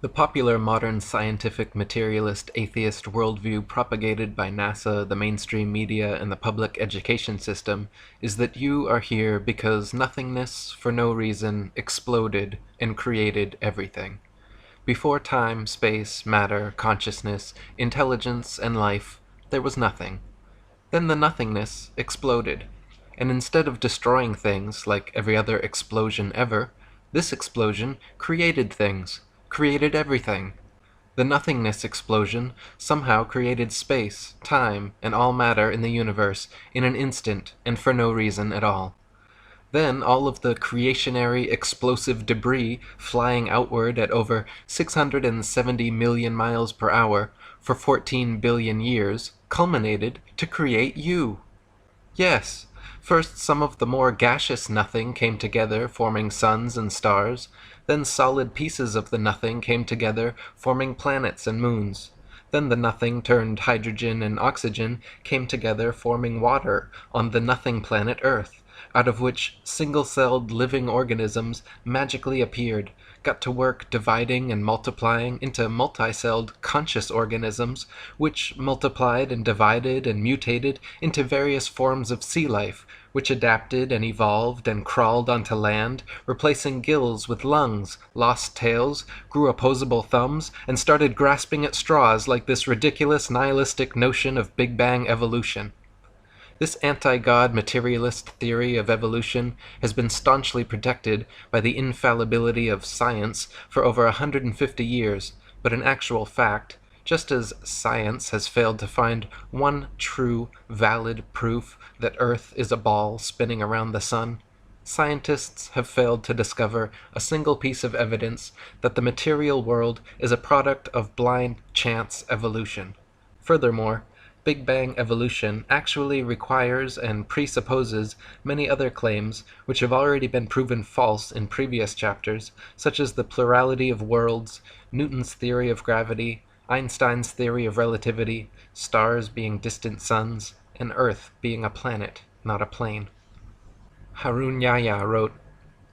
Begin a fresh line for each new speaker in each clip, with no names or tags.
The popular modern scientific materialist atheist worldview propagated by NASA, the mainstream media, and the public education system is that you are here because nothingness, for no reason, exploded and created everything. Before time, space, matter, consciousness, intelligence, and life, there was nothing. Then the nothingness exploded. And instead of destroying things like every other explosion ever, this explosion created things, created everything. The nothingness explosion somehow created space, time, and all matter in the universe in an instant and for no reason at all. Then all of the creationary explosive debris flying outward at over 670 million miles per hour for 14 billion years culminated to create you. Yes, first some of the more gaseous nothing came together, forming suns and stars. Then solid pieces of the nothing came together, forming planets and moons. Then the nothing turned hydrogen and oxygen came together, forming water on the nothing planet Earth, out of which single-celled living organisms magically appeared, got to work dividing and multiplying into multi-celled conscious organisms, which multiplied and divided and mutated into various forms of sea life, which adapted and evolved and crawled onto land, replacing gills with lungs, lost tails, grew opposable thumbs, and started grasping at straws like this ridiculous nihilistic notion of Big Bang evolution. This anti-God materialist theory of evolution has been staunchly protected by the infallibility of science for over 150 years, but in actual fact, just as science has failed to find one true, valid proof that Earth is a ball spinning around the sun, scientists have failed to discover a single piece of evidence that the material world is a product of blind chance evolution. Furthermore, Big Bang evolution actually requires and presupposes many other claims which have already been proven false in previous chapters, such as the plurality of worlds, Newton's theory of gravity, Einstein's theory of relativity, stars being distant suns, and Earth being a planet, not a plane. Harun Yahya wrote,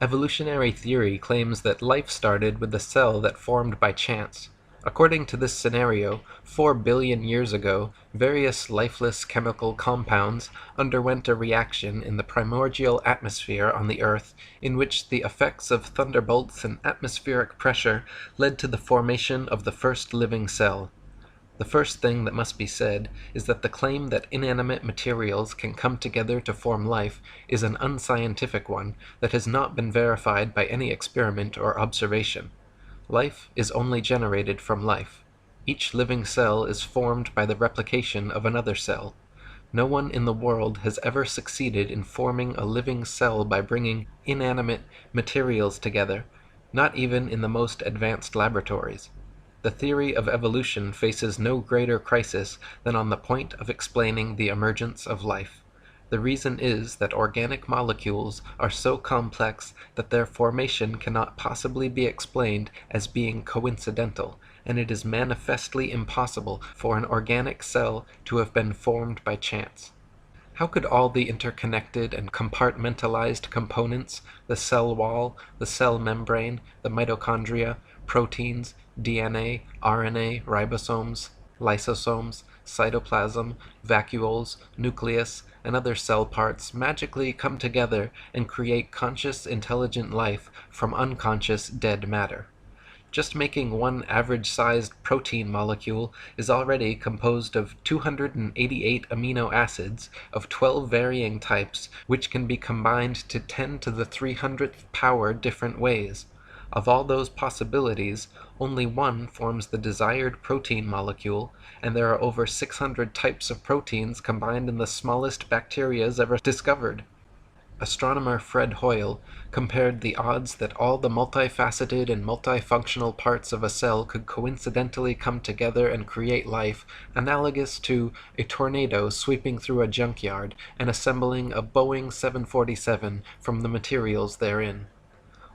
"Evolutionary theory claims that life started with a cell that formed by chance. According to this scenario, 4 billion years ago, various lifeless chemical compounds underwent a reaction in the primordial atmosphere on the Earth in which the effects of thunderbolts and atmospheric pressure led to the formation of the first living cell. The first thing that must be said is that the claim that inanimate materials can come together to form life is an unscientific one that has not been verified by any experiment or observation. Life is only generated from life. Each living cell is formed by the replication of another cell. No one in the world has ever succeeded in forming a living cell by bringing inanimate materials together, not even in the most advanced laboratories. The theory of evolution faces no greater crisis than on the point of explaining the emergence of life. The reason is that organic molecules are so complex that their formation cannot possibly be explained as being coincidental, and it is manifestly impossible for an organic cell to have been formed by chance. How could all the interconnected and compartmentalized components, the cell wall, the cell membrane, the mitochondria, proteins, DNA, RNA, ribosomes, lysosomes, cytoplasm, vacuoles, nucleus, and other cell parts magically come together and create conscious intelligent life from unconscious dead matter? Just making one average-sized protein molecule is already composed of 288 amino acids of 12 varying types, which can be combined to 10 to the 300th power different ways. Of all those possibilities, only one forms the desired protein molecule, and there are over 600 types of proteins combined in the smallest bacterias ever discovered. Astronomer Fred Hoyle compared the odds that all the multifaceted and multifunctional parts of a cell could coincidentally come together and create life, analogous to a tornado sweeping through a junkyard and assembling a Boeing 747 from the materials therein.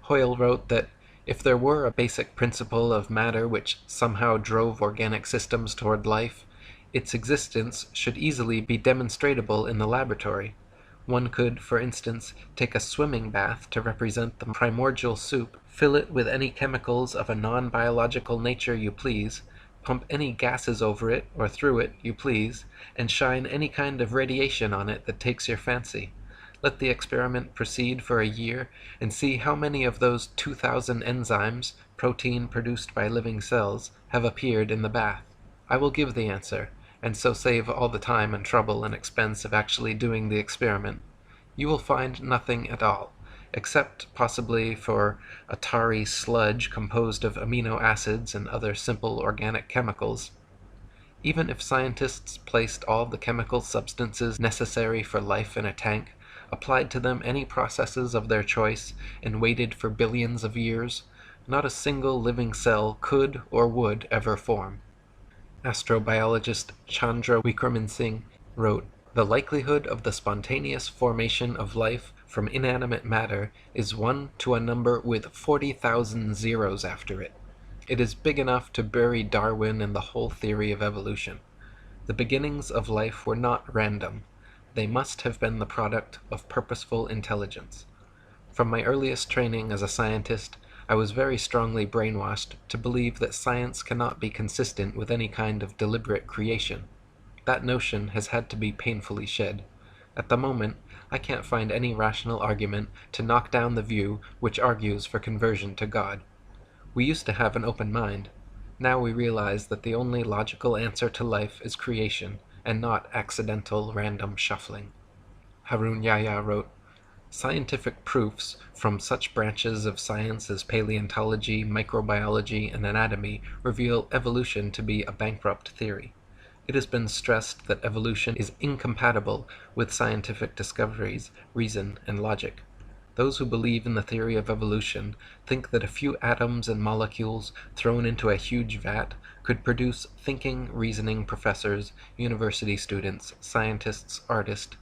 Hoyle wrote that if there were a basic principle of matter which somehow drove organic systems toward life, its existence should easily be demonstrable in the laboratory. One could, for instance, take a swimming bath to represent the primordial soup, Fill it with any chemicals of a non-biological nature you please, pump any gases over it or through it you please, and shine any kind of radiation on it that takes your fancy. Let the experiment proceed for a year, and see how many of those 2,000 enzymes, protein produced by living cells, have appeared in the bath. I will give the answer, and so save all the time and trouble and expense of actually doing the experiment. You will find nothing at all, except possibly for a tarry sludge composed of amino acids and other simple organic chemicals. Even if scientists placed all the chemical substances necessary for life in a tank, applied to them any processes of their choice, and waited for billions of years, not a single living cell could or would ever form. Astrobiologist Chandra Wickraman Singh wrote, "The likelihood of the spontaneous formation of life from inanimate matter is 1 to a number with 40,000 zeros after it. It is big enough to bury Darwin and the whole theory of evolution. The beginnings of life were not random. They must have been the product of purposeful intelligence. From my earliest training as a scientist, I was very strongly brainwashed to believe that science cannot be consistent with any kind of deliberate creation. That notion has had to be painfully shed. At the moment, I can't find any rational argument to knock down the view which argues for conversion to God. We used to have an open mind. Now we realize that the only logical answer to life is creation, and not accidental random shuffling." Harun Yahya wrote, "Scientific proofs from such branches of science as paleontology, microbiology, and anatomy reveal evolution to be a bankrupt theory. It has been stressed that evolution is incompatible with scientific discoveries, reason, and logic. Those who believe in the theory of evolution think that a few atoms and molecules thrown into a huge vat could produce thinking, reasoning professors, university students, scientists, artists,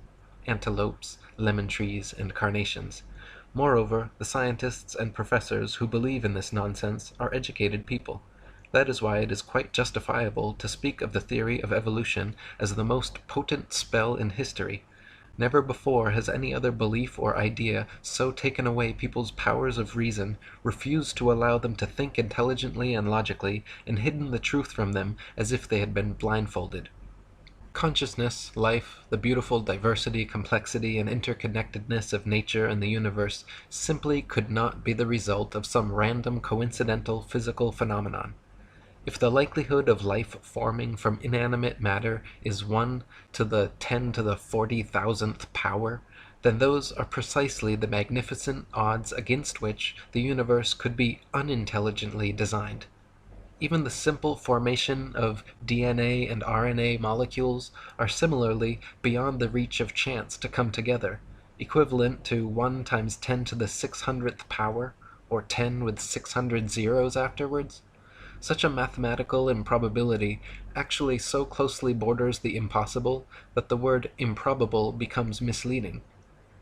antelopes, lemon trees, and carnations. Moreover, the scientists and professors who believe in this nonsense are educated people. That is why it is quite justifiable to speak of the theory of evolution as the most potent spell in history. Never before has any other belief or idea so taken away people's powers of reason, refused to allow them to think intelligently and logically, and hidden the truth from them as if they had been blindfolded. Consciousness, life, the beautiful diversity, complexity, and interconnectedness of nature and the universe simply could not be the result of some random coincidental physical phenomenon. If the likelihood of life forming from inanimate matter is 1 to the 10 to the 40,000th power, then those are precisely the magnificent odds against which the universe could be unintelligently designed. Even the simple formation of DNA and RNA molecules are similarly beyond the reach of chance to come together, equivalent to 1 times 10 to the 600th power, or 10 with 600 zeros afterwards. Such a mathematical improbability actually so closely borders the impossible that the word improbable becomes misleading.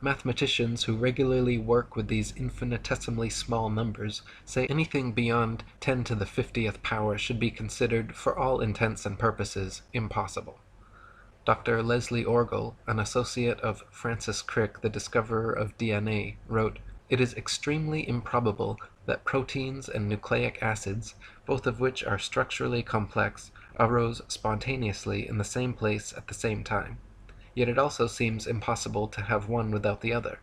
Mathematicians who regularly work with these infinitesimally small numbers say anything beyond 10 to the 50th power should be considered, for all intents and purposes, impossible. Dr. Leslie Orgel, an associate of Francis Crick, the discoverer of DNA, wrote, "It is extremely improbable that proteins and nucleic acids, both of which are structurally complex, arose spontaneously in the same place at the same time. Yet it also seems impossible to have one without the other,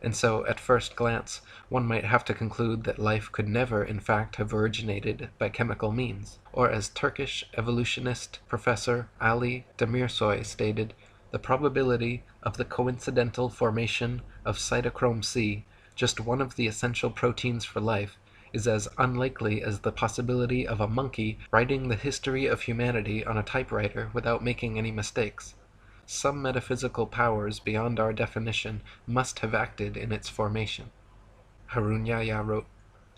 and so at first glance one might have to conclude that life could never in fact have originated by chemical means. Or as Turkish evolutionist Professor Ali Demirsoy stated, the probability of the coincidental formation of cytochrome C, just one of the essential proteins for life, is as unlikely as the possibility of a monkey writing the history of humanity on a typewriter without making any mistakes. Some metaphysical powers beyond our definition must have acted in its formation." Harun Yahya wrote,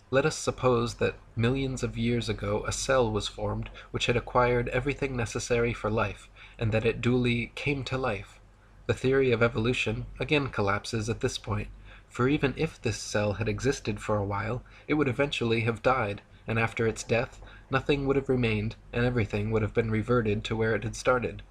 "Let us suppose that millions of years ago a cell was formed which had acquired everything necessary for life, and that it duly came to life. The theory of evolution again collapses at this point, for even if this cell had existed for a while, it would eventually have died, and after its death, nothing would have remained, and everything would have been reverted to where it had started.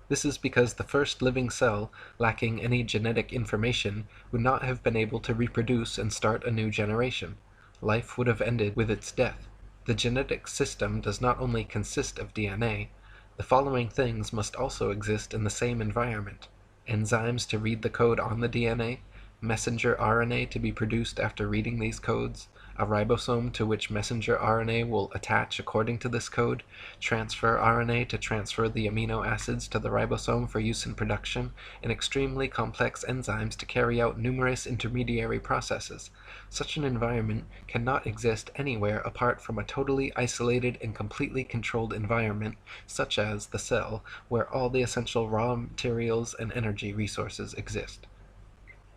This is because the first living cell, lacking any genetic information, would not have been able to reproduce and start a new generation. life would have ended with its death. The genetic system does not only consist of DNA, the following things must also exist in the same environment: enzymes to read the code on the DNA, messenger RNA to be produced after reading these codes, a ribosome to which messenger RNA will attach according to this code, transfer RNA to transfer the amino acids to the ribosome for use in production, and extremely complex enzymes to carry out numerous intermediary processes. Such an environment cannot exist anywhere apart from a totally isolated and completely controlled environment, such as the cell, where all the essential raw materials and energy resources exist.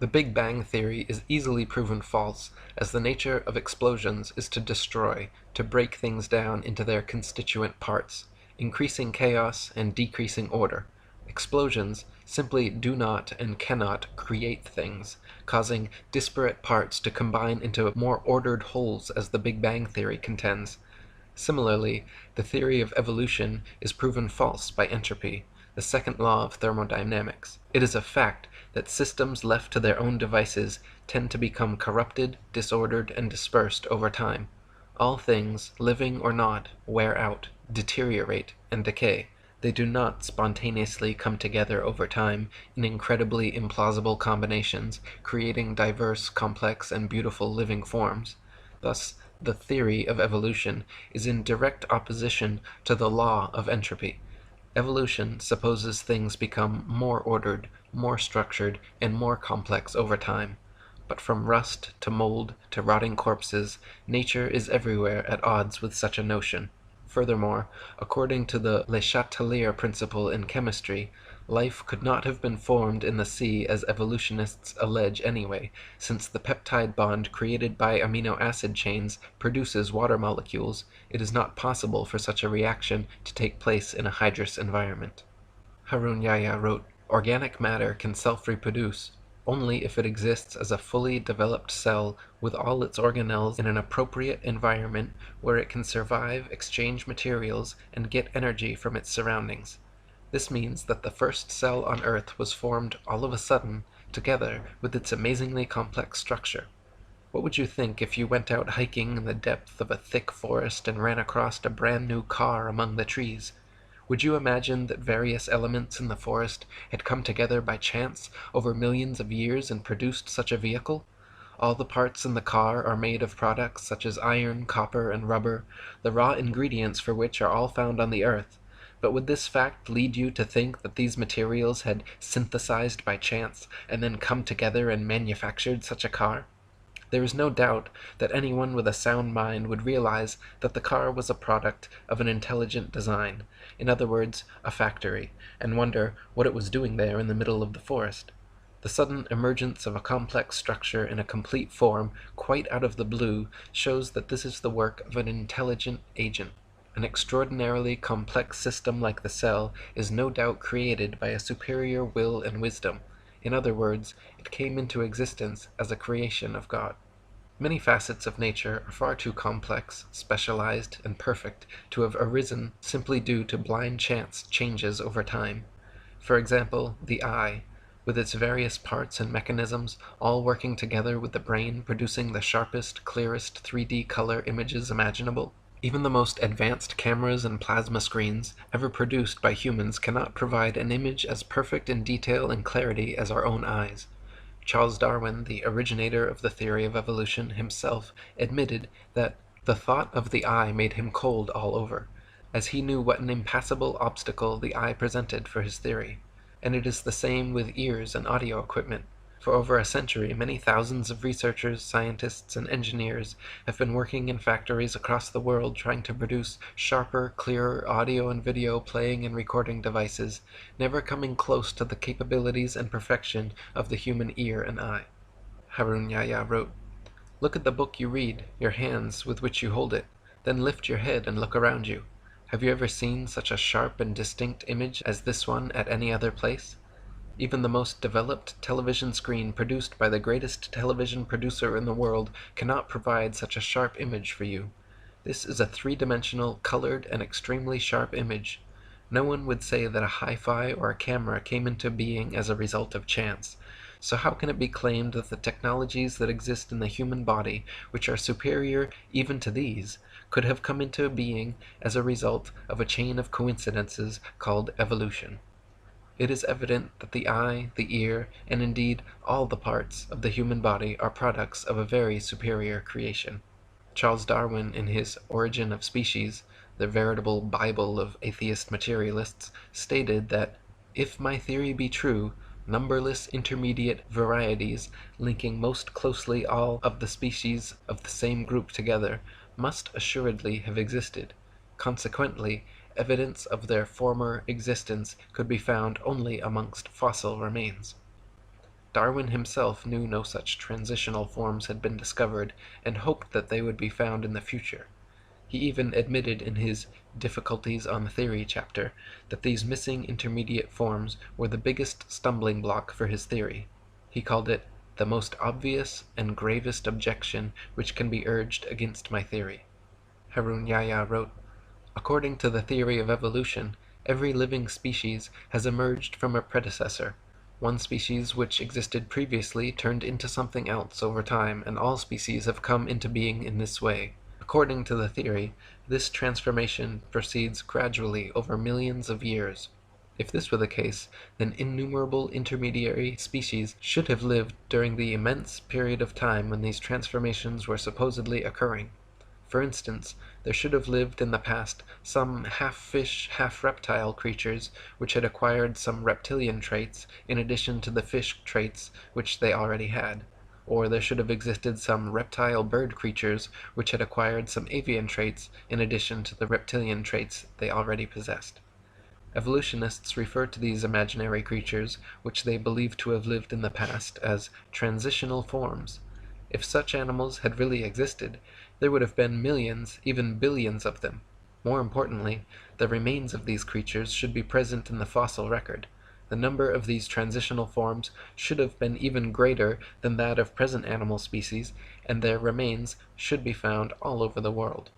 The Big Bang theory is easily proven false, as the nature of explosions is to destroy, to break things down into their constituent parts, increasing chaos and decreasing order. Explosions simply do not and cannot create things, causing disparate parts to combine into more ordered wholes, as the Big Bang theory contends. Similarly, the theory of evolution is proven false by entropy, the second law of thermodynamics. It is a fact that systems left to their own devices tend to become corrupted, disordered, and dispersed over time. All things, living or not, wear out, deteriorate, and decay. They do not spontaneously come together over time in incredibly implausible combinations, creating diverse, complex, and beautiful living forms. Thus, the theory of evolution is in direct opposition to the law of entropy. Evolution supposes things become more ordered, more structured, and more complex over time. But from rust to mold to rotting corpses, nature is everywhere at odds with such a notion. Furthermore, according to the Le Chatelier principle in chemistry, life could not have been formed in the sea as evolutionists allege anyway, since the peptide bond created by amino acid chains produces water molecules. It is not possible for such a reaction to take place in a hydrous environment. Harun Yahya wrote, "Organic matter can self-reproduce only if it exists as a fully developed cell with all its organelles in an appropriate environment where it can survive, exchange materials, and get energy from its surroundings. This means that the first cell on Earth was formed all of a sudden, together with its amazingly complex structure. What would you think if you went out hiking in the depth of a thick forest and ran across a brand new car among the trees? Would you imagine that various elements in the forest had come together by chance over millions of years and produced such a vehicle? All the parts in the car are made of products such as iron, copper, and rubber, the raw ingredients for which are all found on the earth. But would this fact lead you to think that these materials had synthesized by chance and then come together and manufactured such a car? There is no doubt that anyone with a sound mind would realize that the car was a product of an intelligent design, in other words, a factory, and wonder what it was doing there in the middle of the forest. The sudden emergence of a complex structure in a complete form, quite out of the blue, shows that this is the work of an intelligent agent. An extraordinarily complex system like the cell is no doubt created by a superior will and wisdom. In other words, it came into existence as a creation of God. Many facets of nature are far too complex, specialized, and perfect to have arisen simply due to blind chance changes over time. For example, the eye, with its various parts and mechanisms, all working together with the brain producing the sharpest, clearest 3D color images imaginable. Even the most advanced cameras and plasma screens ever produced by humans cannot provide an image as perfect in detail and clarity as our own eyes. Charles Darwin, the originator of the theory of evolution, himself admitted that the thought of the eye made him cold all over, as he knew what an impassable obstacle the eye presented for his theory. And it is the same with ears and audio equipment. For over a century, many thousands of researchers, scientists, and engineers have been working in factories across the world trying to produce sharper, clearer audio and video playing and recording devices, never coming close to the capabilities and perfection of the human ear and eye. Harun Yahya wrote, "Look at the book you read, your hands with which you hold it, then lift your head and look around you. Have you ever seen such a sharp and distinct image as this one at any other place? Even the most developed television screen produced by the greatest television producer in the world cannot provide such a sharp image for you. This is a three-dimensional, colored, and extremely sharp image. No one would say that a hi-fi or a camera came into being as a result of chance. So how can it be claimed that the technologies that exist in the human body, which are superior even to these, could have come into being as a result of a chain of coincidences called evolution? It is evident that the eye, the ear, and indeed all the parts of the human body are products of a very superior creation. Charles Darwin, in his Origin of Species, the veritable Bible of atheist materialists, stated that if my theory be true, numberless intermediate varieties, linking most closely all of the species of the same group together, must assuredly have existed. Consequently, evidence of their former existence could be found only amongst fossil remains. Darwin himself knew no such transitional forms had been discovered, and hoped that they would be found in the future. He even admitted in his Difficulties on Theory chapter that these missing intermediate forms were the biggest stumbling block for his theory. He called it the most obvious and gravest objection which can be urged against my theory. Harun Yahya wrote, "According to the theory of evolution, every living species has emerged from a predecessor. One species which existed previously turned into something else over time, and all species have come into being in this way. According to the theory, this transformation proceeds gradually over millions of years. If this were the case, then innumerable intermediary species should have lived during the immense period of time when these transformations were supposedly occurring. For instance, there should have lived in the past some half-fish, half-reptile creatures which had acquired some reptilian traits in addition to the fish traits which they already had. Or there should have existed some reptile bird creatures which had acquired some avian traits in addition to the reptilian traits they already possessed. Evolutionists refer to these imaginary creatures, which they believe to have lived in the past, as transitional forms. If such animals had really existed, there would have been millions, even billions of them. More importantly, the remains of these creatures should be present in the fossil record. The number of these transitional forms should have been even greater than that of present animal species, and their remains should be found all over the world."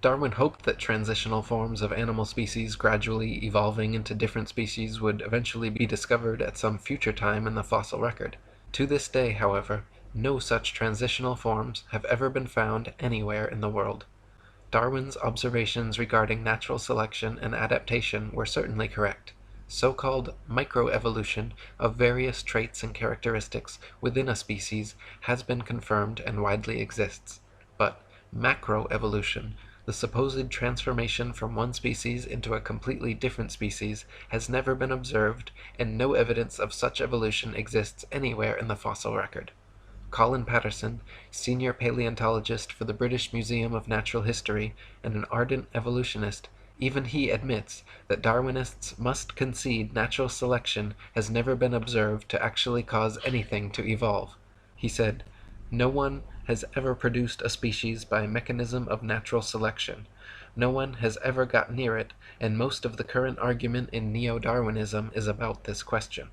Darwin hoped that transitional forms of animal species gradually evolving into different species would eventually be discovered at some future time in the fossil record. To this day, however, no such transitional forms have ever been found anywhere in the world. Darwin's observations regarding natural selection and adaptation were certainly correct. So-called microevolution of various traits and characteristics within a species has been confirmed and widely exists. But macroevolution, the supposed transformation from one species into a completely different species, has never been observed, and no evidence of such evolution exists anywhere in the fossil record. Colin Patterson, senior paleontologist for the British Museum of Natural History and an ardent evolutionist, even he admits that Darwinists must concede natural selection has never been observed to actually cause anything to evolve. He said, "No one has ever produced a species by mechanism of natural selection. No one has ever got near it, and most of the current argument in neo-Darwinism is about this question."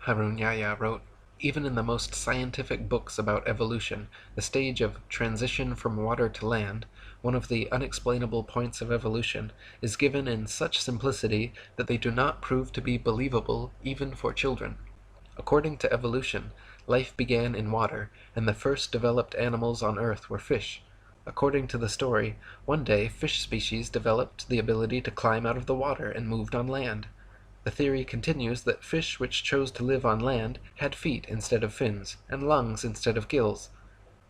Harun Yahya wrote, "Even in the most scientific books about evolution, the stage of transition from water to land, one of the unexplainable points of evolution, is given in such simplicity that they do not prove to be believable even for children. According to evolution, life began in water, and the first developed animals on Earth were fish. According to the story, one day fish species developed the ability to climb out of the water and moved on land. The theory continues that fish which chose to live on land had feet instead of fins, and lungs instead of gills.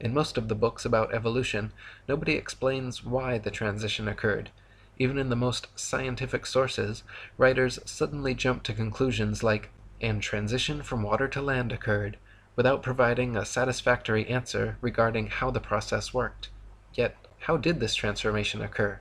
In most of the books about evolution, nobody explains why the transition occurred. Even in the most scientific sources, writers suddenly jump to conclusions like, "and transition from water to land occurred," without providing a satisfactory answer regarding how the process worked. Yet, how did this transformation occur?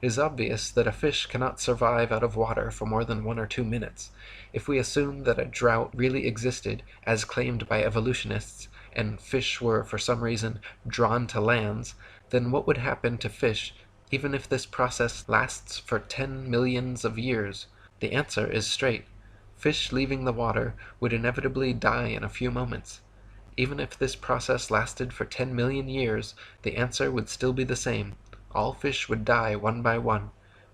It is obvious that a fish cannot survive out of water for more than 1 or 2 minutes. If we assume that a drought really existed, as claimed by evolutionists, and fish were for some reason drawn to lands, then what would happen to fish even if this process lasts for 10 millions of years? The answer is straight. Fish leaving the water would inevitably die in a few moments. Even if this process lasted for 10 million years, the answer would still be the same. All fish would die one by one.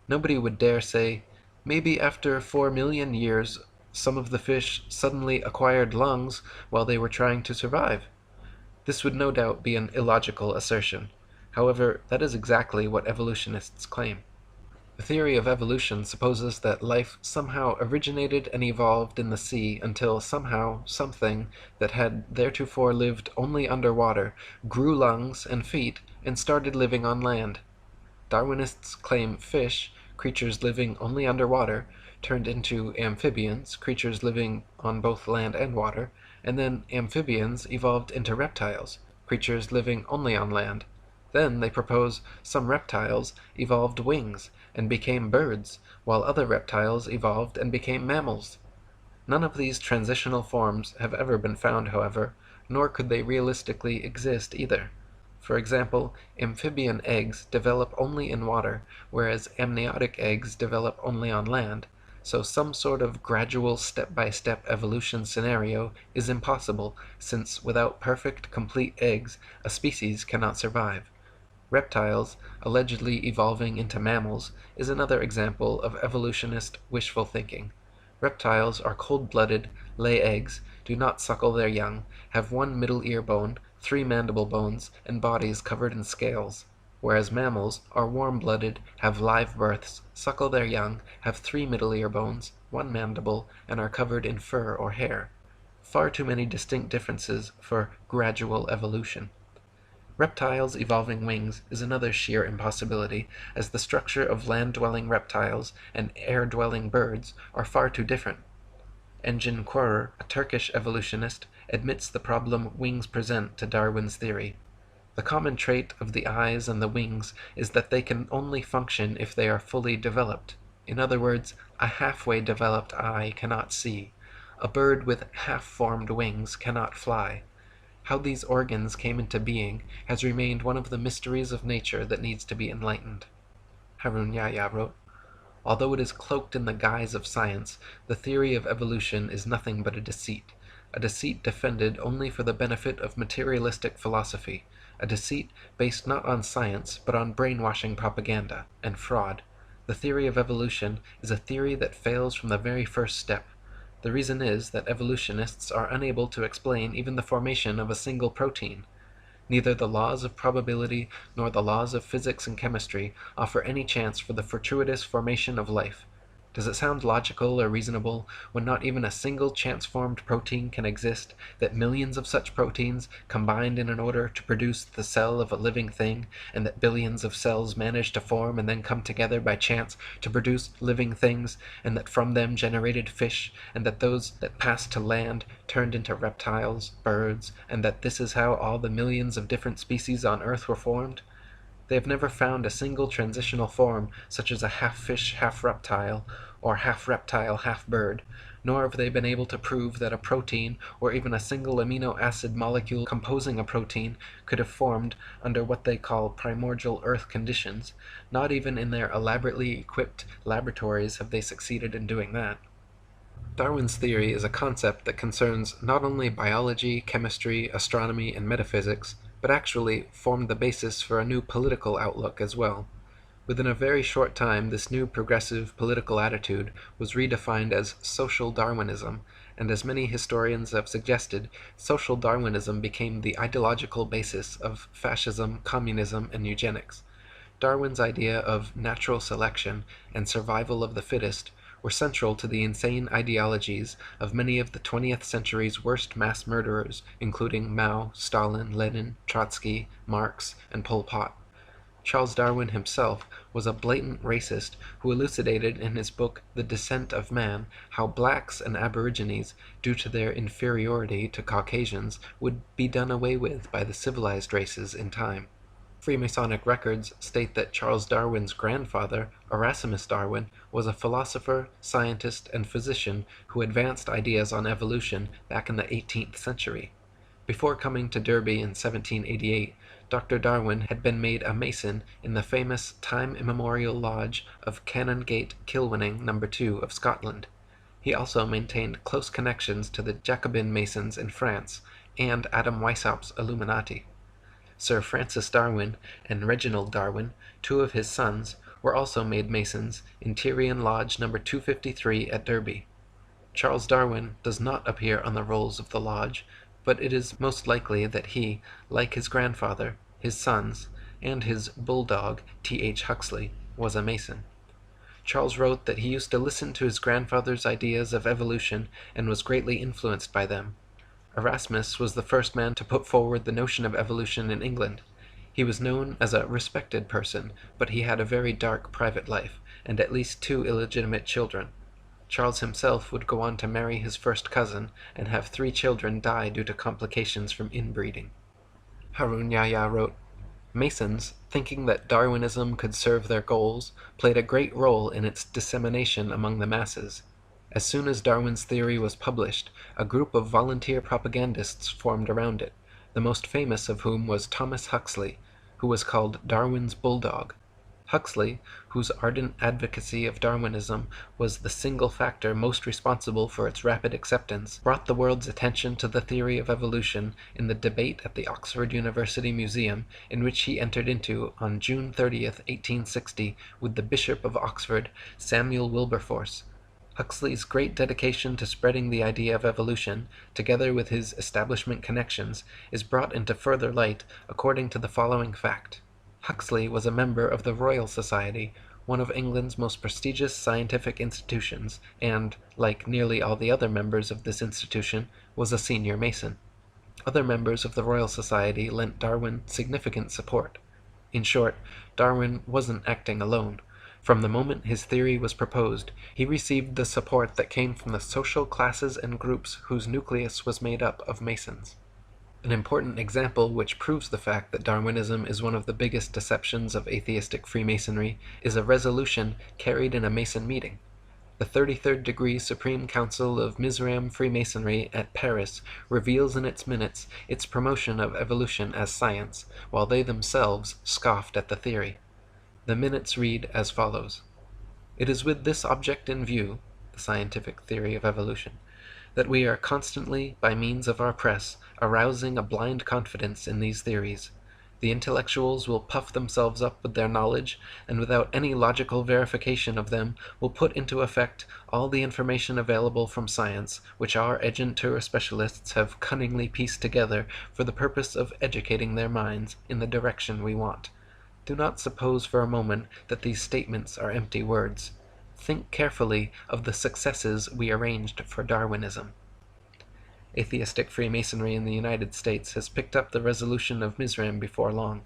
Nobody would dare say, "Maybe after 4 million years some of the fish suddenly acquired lungs while they were trying to survive. This would no doubt be an illogical assertion. However, that is exactly what evolutionists claim. The theory of evolution supposes that life somehow originated and evolved in the sea until somehow something that had theretofore lived only underwater grew lungs and feet and started living on land. Darwinists claim fish, creatures living only underwater, turned into amphibians, creatures living on both land and water, and then amphibians evolved into reptiles, creatures living only on land. Then they propose some reptiles evolved wings and became birds, while other reptiles evolved and became mammals. None of these transitional forms have ever been found, however, nor could they realistically exist either. For example, amphibian eggs develop only in water, whereas amniotic eggs develop only on land, so some sort of gradual step-by-step evolution scenario is impossible, since without perfect, complete eggs, a species cannot survive. Reptiles, allegedly evolving into mammals, is another example of evolutionist wishful thinking. Reptiles are cold-blooded, lay eggs, do not suckle their young, have one middle ear bone, 3 mandible bones, and bodies covered in scales, whereas mammals are warm-blooded, have live births, suckle their young, have 3 middle ear bones, 1 mandible, and are covered in fur or hair. Far too many distinct differences for gradual evolution. Reptiles evolving wings is another sheer impossibility, as the structure of land-dwelling reptiles and air-dwelling birds are far too different. Engin Qurer, a Turkish evolutionist, admits the problem wings present to Darwin's theory. The common trait of the eyes and the wings is that they can only function if they are fully developed. In other words, a halfway developed eye cannot see. A bird with half-formed wings cannot fly. How these organs came into being has remained one of the mysteries of nature that needs to be enlightened. Harun Yahya wrote, "Although it is cloaked in the guise of science, the theory of evolution is nothing but a deceit defended only for the benefit of materialistic philosophy, a deceit based not on science but on brainwashing propaganda and fraud. The theory of evolution is a theory that fails from the very first step. The reason is that evolutionists are unable to explain even the formation of a single protein. Neither the laws of probability nor the laws of physics and chemistry offer any chance for the fortuitous formation of life. Does it sound logical or reasonable, when not even a single chance-formed protein can exist, that millions of such proteins combined in order to produce the cell of a living thing, and that billions of cells manage to form and then come together by chance to produce living things, and that from them generated fish, and that those that passed to land turned into reptiles, birds, and that this is how all the millions of different species on Earth were formed? They have never found a single transitional form such as a half-fish, half-reptile, or half-reptile, half-bird, nor have they been able to prove that a protein, or even a single amino acid molecule composing a protein, could have formed under what they call primordial Earth conditions. Not even in their elaborately equipped laboratories have they succeeded in doing that. Darwin's theory is a concept that concerns not only biology, chemistry, astronomy, and metaphysics, but actually formed the basis for a new political outlook as well. Within a very short time, this new progressive political attitude was redefined as social Darwinism, and as many historians have suggested, social Darwinism became the ideological basis of fascism, communism, and eugenics. Darwin's idea of natural selection and survival of the fittest were central to the insane ideologies of many of the 20th century's worst mass murderers, including Mao, Stalin, Lenin, Trotsky, Marx, and Pol Pot. Charles Darwin himself was a blatant racist who elucidated in his book The Descent of Man how blacks and aborigines, due to their inferiority to Caucasians, would be done away with by the civilized races in time. Freemasonic records state that Charles Darwin's grandfather, Erasmus Darwin, was a philosopher, scientist, and physician who advanced ideas on evolution back in the 18th century. Before coming to Derby in 1788, Dr. Darwin had been made a Mason in the famous time immemorial lodge of Canongate Kilwinning No. 2 of Scotland. He also maintained close connections to the Jacobin Masons in France and Adam Weishaupt's Illuminati. Sir Francis Darwin and Reginald Darwin, 2 of his sons, were also made Masons in Tyrian Lodge No. 253 at Derby. Charles Darwin does not appear on the rolls of the lodge, but it is most likely that he, like his grandfather, his sons, and his bulldog, T.H. Huxley, was a Mason. Charles wrote that he used to listen to his grandfather's ideas of evolution and was greatly influenced by them. Erasmus was the first man to put forward the notion of evolution in England. He was known as a respected person, but he had a very dark private life, and at least 2 illegitimate children. Charles himself would go on to marry his first cousin and have 3 children die due to complications from inbreeding. Harun Yahya wrote, Masons, thinking that Darwinism could serve their goals, played a great role in its dissemination among the masses. As soon as Darwin's theory was published, a group of volunteer propagandists formed around it, the most famous of whom was Thomas Huxley, who was called Darwin's bulldog. Huxley, whose ardent advocacy of Darwinism was the single factor most responsible for its rapid acceptance, brought the world's attention to the theory of evolution in the debate at the Oxford University Museum, in which he entered into on June 30th, 1860, with the Bishop of Oxford, Samuel Wilberforce. Huxley's great dedication to spreading the idea of evolution, together with his establishment connections, is brought into further light according to the following fact. Huxley was a member of the Royal Society, one of England's most prestigious scientific institutions, and, like nearly all the other members of this institution, was a senior Mason. Other members of the Royal Society lent Darwin significant support. In short, Darwin wasn't acting alone. From the moment his theory was proposed, he received the support that came from the social classes and groups whose nucleus was made up of Masons. An important example which proves the fact that Darwinism is one of the biggest deceptions of atheistic Freemasonry is a resolution carried in a Mason meeting. The 33rd Degree Supreme Council of Mizraim Freemasonry at Paris reveals in its minutes its promotion of evolution as science, while they themselves scoffed at the theory. The minutes read as follows. It is with this object in view, the scientific theory of evolution, that we are constantly, by means of our press, arousing a blind confidence in these theories. The intellectuals will puff themselves up with their knowledge, and without any logical verification of them, will put into effect all the information available from science, which our agentur specialists have cunningly pieced together for the purpose of educating their minds in the direction we want. Do not suppose for a moment that these statements are empty words. Think carefully of the successes we arranged for Darwinism. Atheistic Freemasonry in the United States has picked up the resolution of Mizraim before long.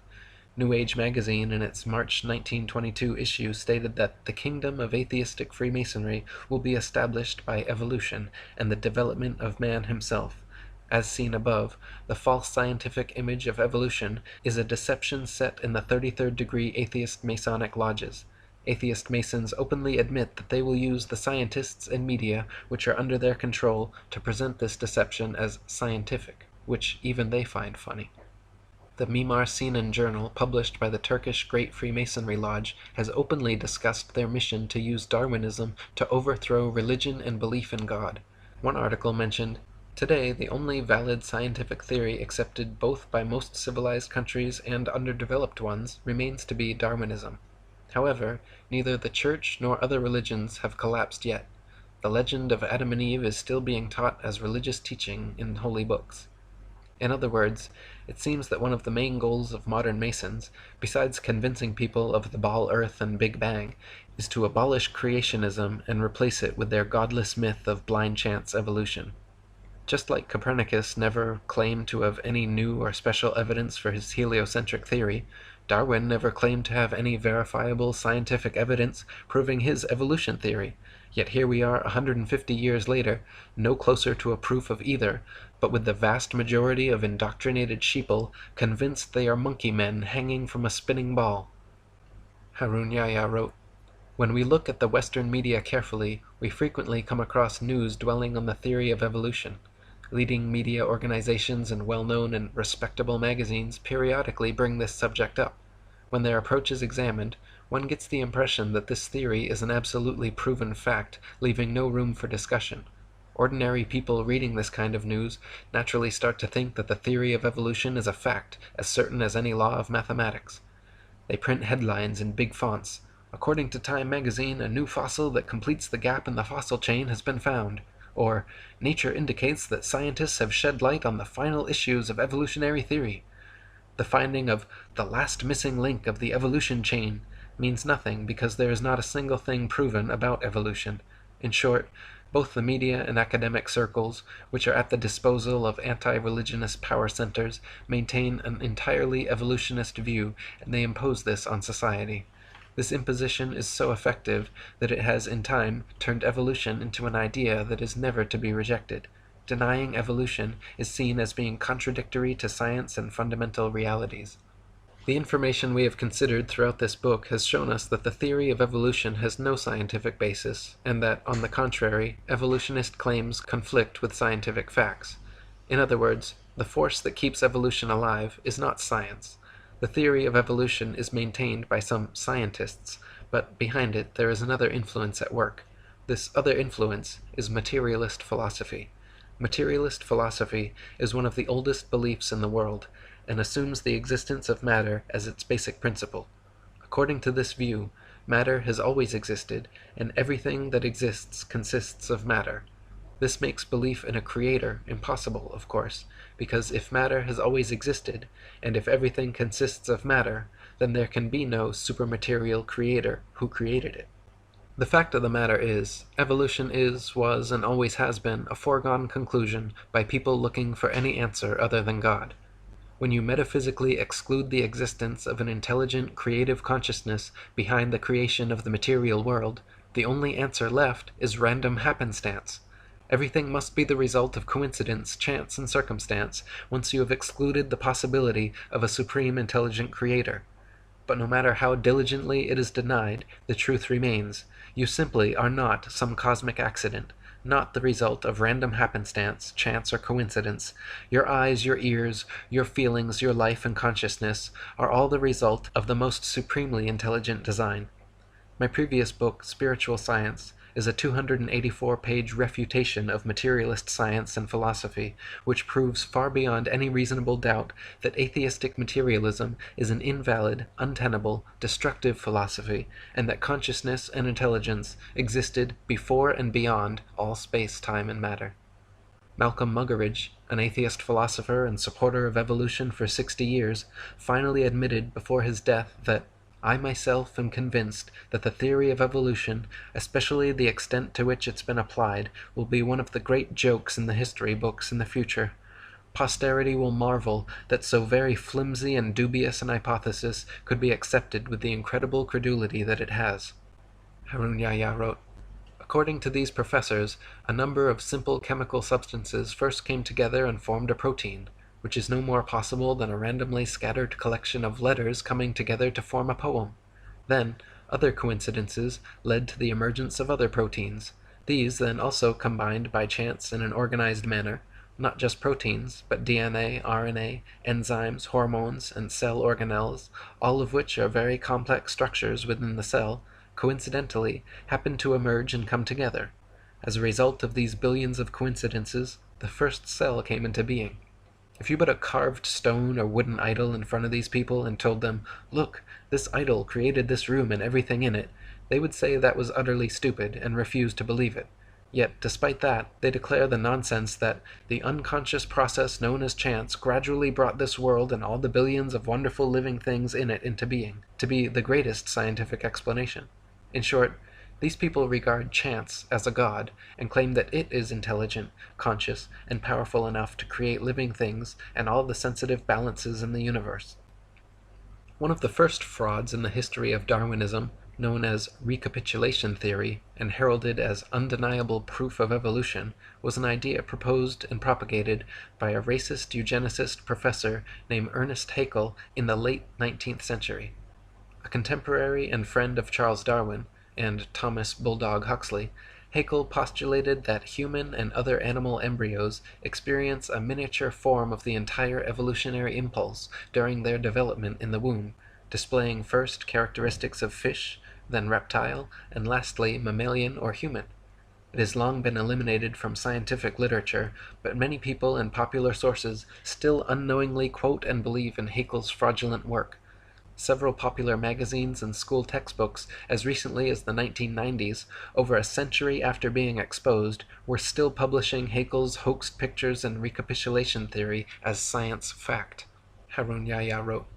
New Age magazine in its March 1922 issue stated that the kingdom of atheistic Freemasonry will be established by evolution and the development of man himself. As seen above, the false scientific image of evolution is a deception set in the 33rd degree atheist Masonic lodges. Atheist Masons openly admit that they will use the scientists and media which are under their control to present this deception as scientific, which even they find funny. The Mimar Sinan Journal, published by the Turkish Great Freemasonry Lodge, has openly discussed their mission to use Darwinism to overthrow religion and belief in God. One article mentioned, Today, the only valid scientific theory accepted both by most civilized countries and underdeveloped ones remains to be Darwinism. However, neither the Church nor other religions have collapsed yet. The legend of Adam and Eve is still being taught as religious teaching in holy books. In other words, it seems that one of the main goals of modern Masons, besides convincing people of the Ball Earth and Big Bang, is to abolish creationism and replace it with their godless myth of blind chance evolution. Just like Copernicus never claimed to have any new or special evidence for his heliocentric theory, Darwin never claimed to have any verifiable scientific evidence proving his evolution theory. Yet here we are 150 years later, no closer to a proof of either, but with the vast majority of indoctrinated sheeple convinced they are monkey men hanging from a spinning ball. Harun Yahya wrote, When we look at the Western media carefully, we frequently come across news dwelling on the theory of evolution. Leading media organizations and well-known and respectable magazines periodically bring this subject up. When their approach is examined, one gets the impression that this theory is an absolutely proven fact, leaving no room for discussion. Ordinary people reading this kind of news naturally start to think that the theory of evolution is a fact, as certain as any law of mathematics. They print headlines in big fonts. According to Time magazine, a new fossil that completes the gap in the fossil chain has been found. or nature indicates that scientists have shed light on the final issues of evolutionary theory. The finding of the last missing link of the evolution chain means nothing because there is not a single thing proven about evolution. In short, both the media and academic circles, which are at the disposal of anti-religionist power centers, maintain an entirely evolutionist view, and they impose this on society. This imposition is so effective that it has in time turned evolution into an idea that is never to be rejected. Denying evolution is seen as being contradictory to science and fundamental realities. The information we have considered throughout this book has shown us that the theory of evolution has no scientific basis, and that, on the contrary, evolutionist claims conflict with scientific facts. In other words, the force that keeps evolution alive is not science. The theory of evolution is maintained by some scientists, but behind it there is another influence at work. This other influence is materialist philosophy. Materialist philosophy is one of the oldest beliefs in the world, and assumes the existence of matter as its basic principle. According to this view, matter has always existed, and everything that exists consists of matter. This makes belief in a creator impossible, of course, because if matter has always existed, and if everything consists of matter, then there can be no supermaterial creator who created it. The fact of the matter is, evolution is, was, and always has been a foregone conclusion by people looking for any answer other than God. When you metaphysically exclude the existence of an intelligent, creative consciousness behind the creation of the material world, the only answer left is random happenstance. Everything must be the result of coincidence, chance, and circumstance once you have excluded the possibility of a supreme intelligent creator. But no matter how diligently it is denied, the truth remains. You simply are not some cosmic accident, not the result of random happenstance, chance, or coincidence. Your eyes, your ears, your feelings, your life and consciousness are all the result of the most supremely intelligent design. My previous book, Spiritual Science, is a 284-page refutation of materialist science and philosophy, which proves far beyond any reasonable doubt that atheistic materialism is an invalid, untenable, destructive philosophy, and that consciousness and intelligence existed before and beyond all space, time, and matter. Malcolm Muggeridge, an atheist philosopher and supporter of evolution for 60 years, finally admitted before his death that I myself am convinced that the theory of evolution, especially the extent to which it's been applied, will be one of the great jokes in the history books in the future. Posterity will marvel that so very flimsy and dubious an hypothesis could be accepted with the incredible credulity that it has. Harun Yahya wrote, according to these professors, a number of simple chemical substances first came together and formed a protein, which is no more possible than a randomly scattered collection of letters coming together to form a poem. Then, other coincidences led to the emergence of other proteins. These then also combined by chance in an organized manner, not just proteins, but DNA, RNA, enzymes, hormones, and cell organelles, all of which are very complex structures within the cell, coincidentally happen to emerge and come together. As a result of these billions of coincidences, the first cell came into being. If you put a carved stone or wooden idol in front of these people and told them, look, this idol created this room and everything in it, they would say that was utterly stupid and refuse to believe it. Yet, despite that, they declare the nonsense that the unconscious process known as chance gradually brought this world and all the billions of wonderful living things in it into being, to be the greatest scientific explanation. In short, these people regard chance as a god and claim that it is intelligent, conscious, and powerful enough to create living things and all the sensitive balances in the universe. One of the first frauds in the history of Darwinism, known as recapitulation theory and heralded as undeniable proof of evolution, was an idea proposed and propagated by a racist eugenicist professor named Ernest Haeckel in the late 19th century. A contemporary and friend of Charles Darwin, and Thomas Bulldog Huxley, Haeckel postulated that human and other animal embryos experience a miniature form of the entire evolutionary impulse during their development in the womb, displaying first characteristics of fish, then reptile, and lastly mammalian or human. It has long been eliminated from scientific literature, but many people and popular sources still unknowingly quote and believe in Haeckel's fraudulent work. several popular magazines and school textbooks as recently as the 1990s, over a century after being exposed, were still publishing Haeckel's hoaxed pictures and recapitulation theory as science fact. Harun Yahya wrote,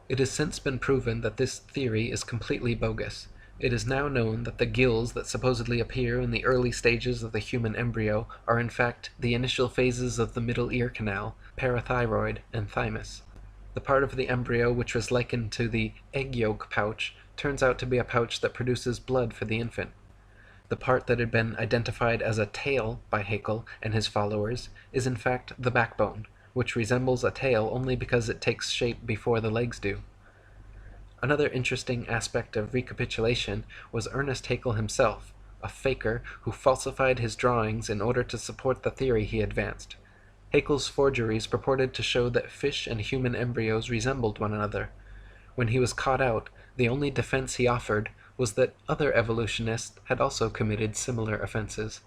"It has since been proven that this theory is completely bogus. It is now known that the gills that supposedly appear in the early stages of the human embryo are in fact the initial phases of the middle ear canal, parathyroid, and thymus. The part of the embryo which was likened to the egg yolk pouch turns out to be a pouch that produces blood for the infant. The part that had been identified as a tail by Haeckel and his followers is in fact the backbone, which resembles a tail only because it takes shape before the legs do." Another interesting aspect of recapitulation was Ernest Haeckel himself, a faker who falsified his drawings in order to support the theory he advanced. Haeckel's forgeries purported to show that fish and human embryos resembled one another. When he was caught out, the only defense he offered was that other evolutionists had also committed similar offenses.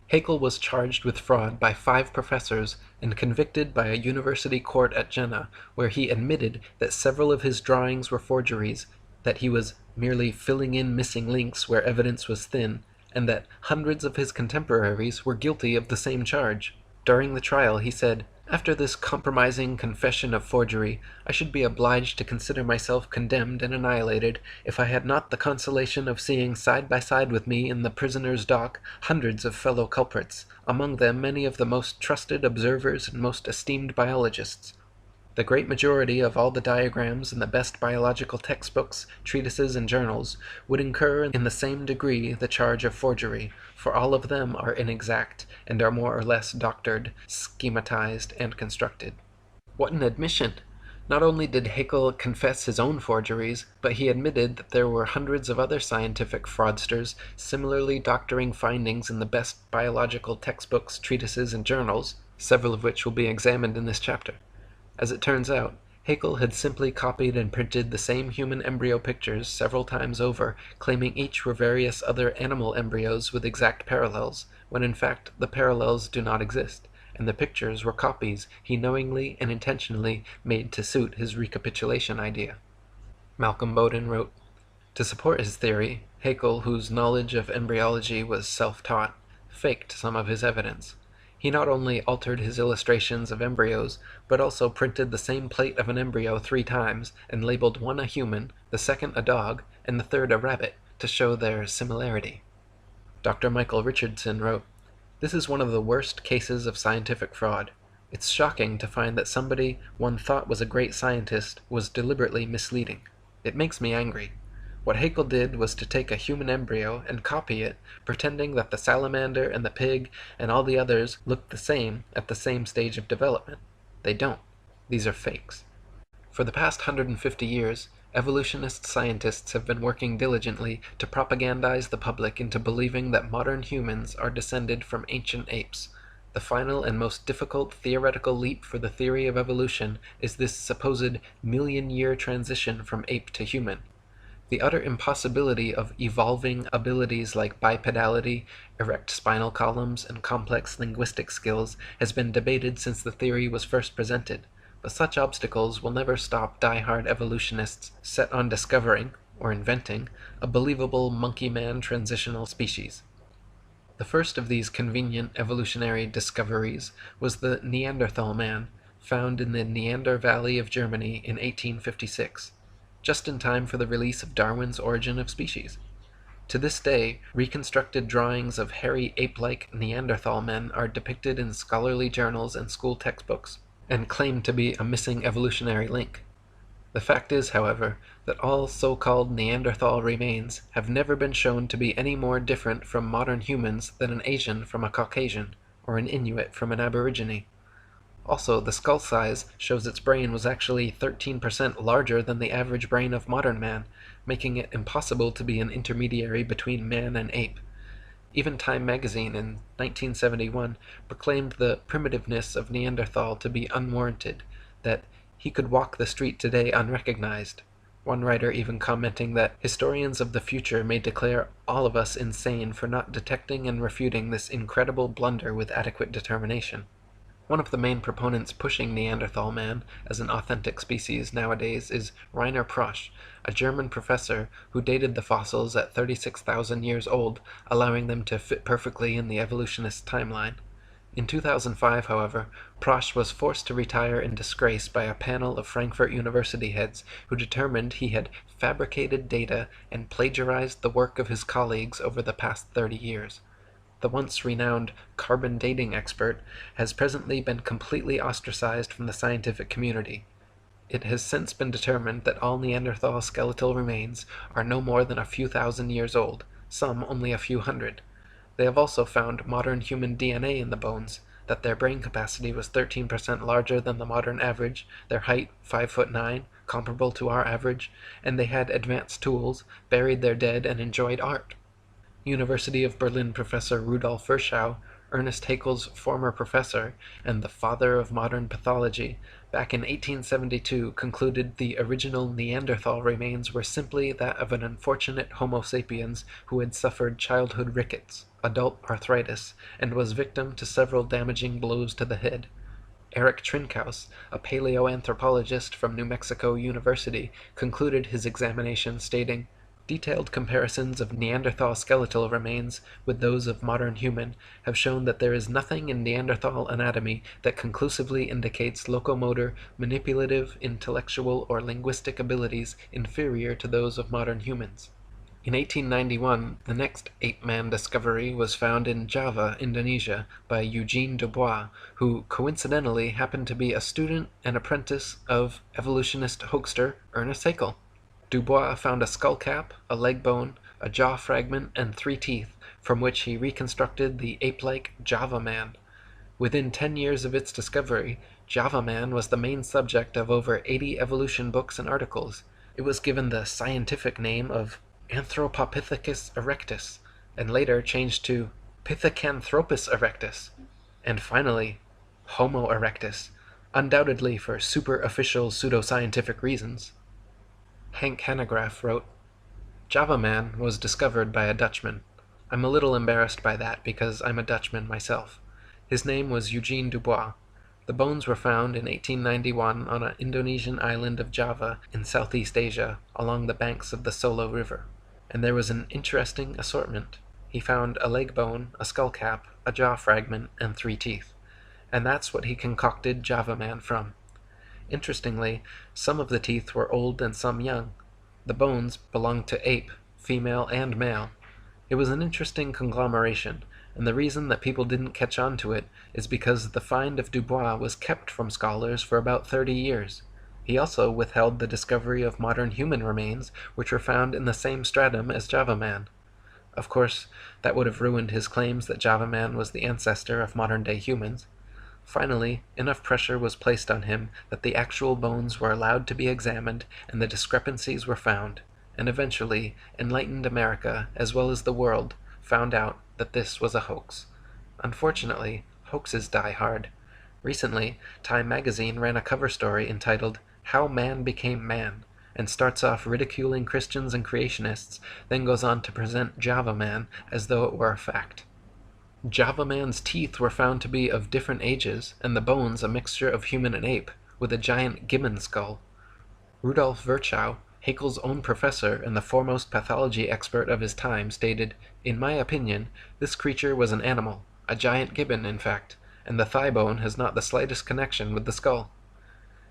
Haeckel was charged with fraud by 5 professors and convicted by a university court at Jena, where he admitted that several of his drawings were forgeries, that he was merely filling in missing links where evidence was thin, and that hundreds of his contemporaries were guilty of the same charge. During the trial, he said, "After this compromising confession of forgery, I should be obliged to consider myself condemned and annihilated if I had not the consolation of seeing side by side with me in the prisoner's dock hundreds of fellow culprits, among them many of the most trusted observers and most esteemed biologists. The great majority of all the diagrams in the best biological textbooks, treatises, and journals would incur in the same degree the charge of forgery, for all of them are inexact and are more or less doctored, schematized, and constructed." What an admission! Not only did Haeckel confess his own forgeries, but he admitted that there were hundreds of other scientific fraudsters similarly doctoring findings in the best biological textbooks, treatises, and journals, several of which will be examined in this chapter. As it turns out, Haeckel had simply copied and printed the same human embryo pictures several times over, claiming each were various other animal embryos with exact parallels, when in fact the parallels do not exist, and the pictures were copies he knowingly and intentionally made to suit his recapitulation idea. Malcolm Bowden wrote, "To support his theory, Haeckel, whose knowledge of embryology was self-taught, faked some of his evidence. He not only altered his illustrations of embryos, but also printed the same plate of an embryo 3 times, and labeled one a human, the second a dog, and the third a rabbit, to show their similarity." Dr. Michael Richardson wrote, "This is one of the worst cases of scientific fraud. It's shocking to find that somebody one thought was a great scientist was deliberately misleading. It makes me angry. What Haeckel did was to take a human embryo and copy it, pretending that the salamander and the pig and all the others looked the same at the same stage of development. They don't. These are fakes." For the past 150 years, evolutionist scientists have been working diligently to propagandize the public into believing that modern humans are descended from ancient apes. The final and most difficult theoretical leap for the theory of evolution is this supposed million-year transition from ape to human. The utter impossibility of evolving abilities like bipedality, erect spinal columns, and complex linguistic skills has been debated since the theory was first presented, but such obstacles will never stop die-hard evolutionists set on discovering, or inventing, a believable monkey-man transitional species. The first of these convenient evolutionary discoveries was the Neanderthal man, found in the Neander Valley of Germany in 1856. Just in time for the release of Darwin's Origin of Species. To this day, reconstructed drawings of hairy ape-like Neanderthal men are depicted in scholarly journals and school textbooks, and claim to be a missing evolutionary link. The fact is, however, that all so-called Neanderthal remains have never been shown to be any more different from modern humans than an Asian from a Caucasian, or an Inuit from an Aborigine. Also, the skull size shows its brain was actually 13% larger than the average brain of modern man, making it impossible to be an intermediary between man and ape. Even Time magazine in 1971 proclaimed the primitiveness of Neanderthal to be unwarranted, that he could walk the street today unrecognized. One writer even commenting that historians of the future may declare all of us insane for not detecting and refuting this incredible blunder with adequate determination. One of the main proponents pushing Neanderthal man as an authentic species nowadays is Rainer Prosch, a German professor who dated the fossils at 36,000 years old, allowing them to fit perfectly in the evolutionist timeline. In 2005, however, Prosch was forced to retire in disgrace by a panel of Frankfurt University heads who determined he had fabricated data and plagiarized the work of his colleagues over the past 30 years. The once renowned carbon dating expert has presently been completely ostracized from the scientific community. It has since been determined that all Neanderthal skeletal remains are no more than a few thousand years old, some only a few hundred. They have also found modern human DNA in the bones, that their brain capacity was 13% larger than the modern average, their height 5'9", comparable to our average, and they had advanced tools, buried their dead, and enjoyed art. University of Berlin professor Rudolf Virchow, Ernest Haeckel's former professor and the father of modern pathology, back in 1872 concluded the original Neanderthal remains were simply that of an unfortunate Homo sapiens who had suffered childhood rickets, adult arthritis, and was victim to several damaging blows to the head. Eric Trinkaus, a paleoanthropologist from New Mexico University, concluded his examination stating, "Detailed comparisons of Neanderthal skeletal remains with those of modern human have shown that there is nothing in Neanderthal anatomy that conclusively indicates locomotor, manipulative, intellectual, or linguistic abilities inferior to those of modern humans." In 1891, the next ape-man discovery was found in Java, Indonesia, by Eugene Dubois, who coincidentally happened to be a student and apprentice of evolutionist hoaxer Ernest Haeckel. Dubois found a skull cap, a leg bone, a jaw fragment, and 3 teeth, from which he reconstructed the ape-like Java man. Within 10 years of its discovery, Java man was the main subject of over 80 evolution books and articles. It was given the scientific name of Anthropopithecus erectus, and later changed to Pithecanthropus erectus, and finally Homo erectus, undoubtedly for super-official pseudoscientific reasons. Hank Hanegraaff wrote, "Java man was discovered by a Dutchman. I'm a little embarrassed by that because I'm a Dutchman myself. His name was Eugene Dubois. The bones were found in 1891 on an Indonesian island of Java in Southeast Asia along the banks of the Solo River. And there was an interesting assortment. He found a leg bone, a skull cap, a jaw fragment, and 3 teeth. And that's what he concocted Java man from. Interestingly, some of the teeth were old and some young. The bones belonged to ape, female and male. It was an interesting conglomeration, and the reason that people didn't catch on to it is because the find of Dubois was kept from scholars for about 30 years. He also withheld the discovery of modern human remains, which were found in the same stratum as Java man. Of course, that would have ruined his claims that Java man was the ancestor of modern-day humans. Finally, enough pressure was placed on him that the actual bones were allowed to be examined and the discrepancies were found, and eventually enlightened America, as well as the world, found out that this was a hoax. Unfortunately, hoaxes die hard. Recently, Time magazine ran a cover story entitled "How Man Became Man," and starts off ridiculing Christians and creationists, then goes on to present Java man as though it were a fact. Java man's teeth were found to be of different ages, and the bones a mixture of human and ape, with a giant gibbon skull. Rudolf Virchow, Haeckel's own professor and the foremost pathology expert of his time, stated, "In my opinion, this creature was an animal, a giant gibbon in fact, and the thigh bone has not the slightest connection with the skull."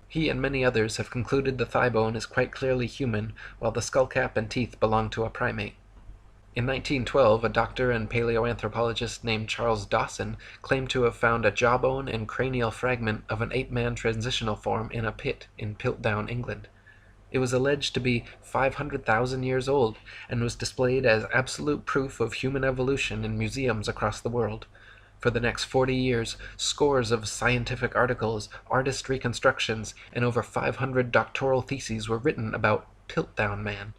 He and many others have concluded the thigh bone is quite clearly human, while the skull cap and teeth belong to a primate. In 1912, a doctor and paleoanthropologist named Charles Dawson claimed to have found a jawbone and cranial fragment of an ape-man transitional form in a pit in Piltdown, England. It was alleged to be 500,000 years old, and was displayed as absolute proof of human evolution in museums across the world. For the next 40 years, scores of scientific articles, artist reconstructions, and over 500 doctoral theses were written about Piltdown Man.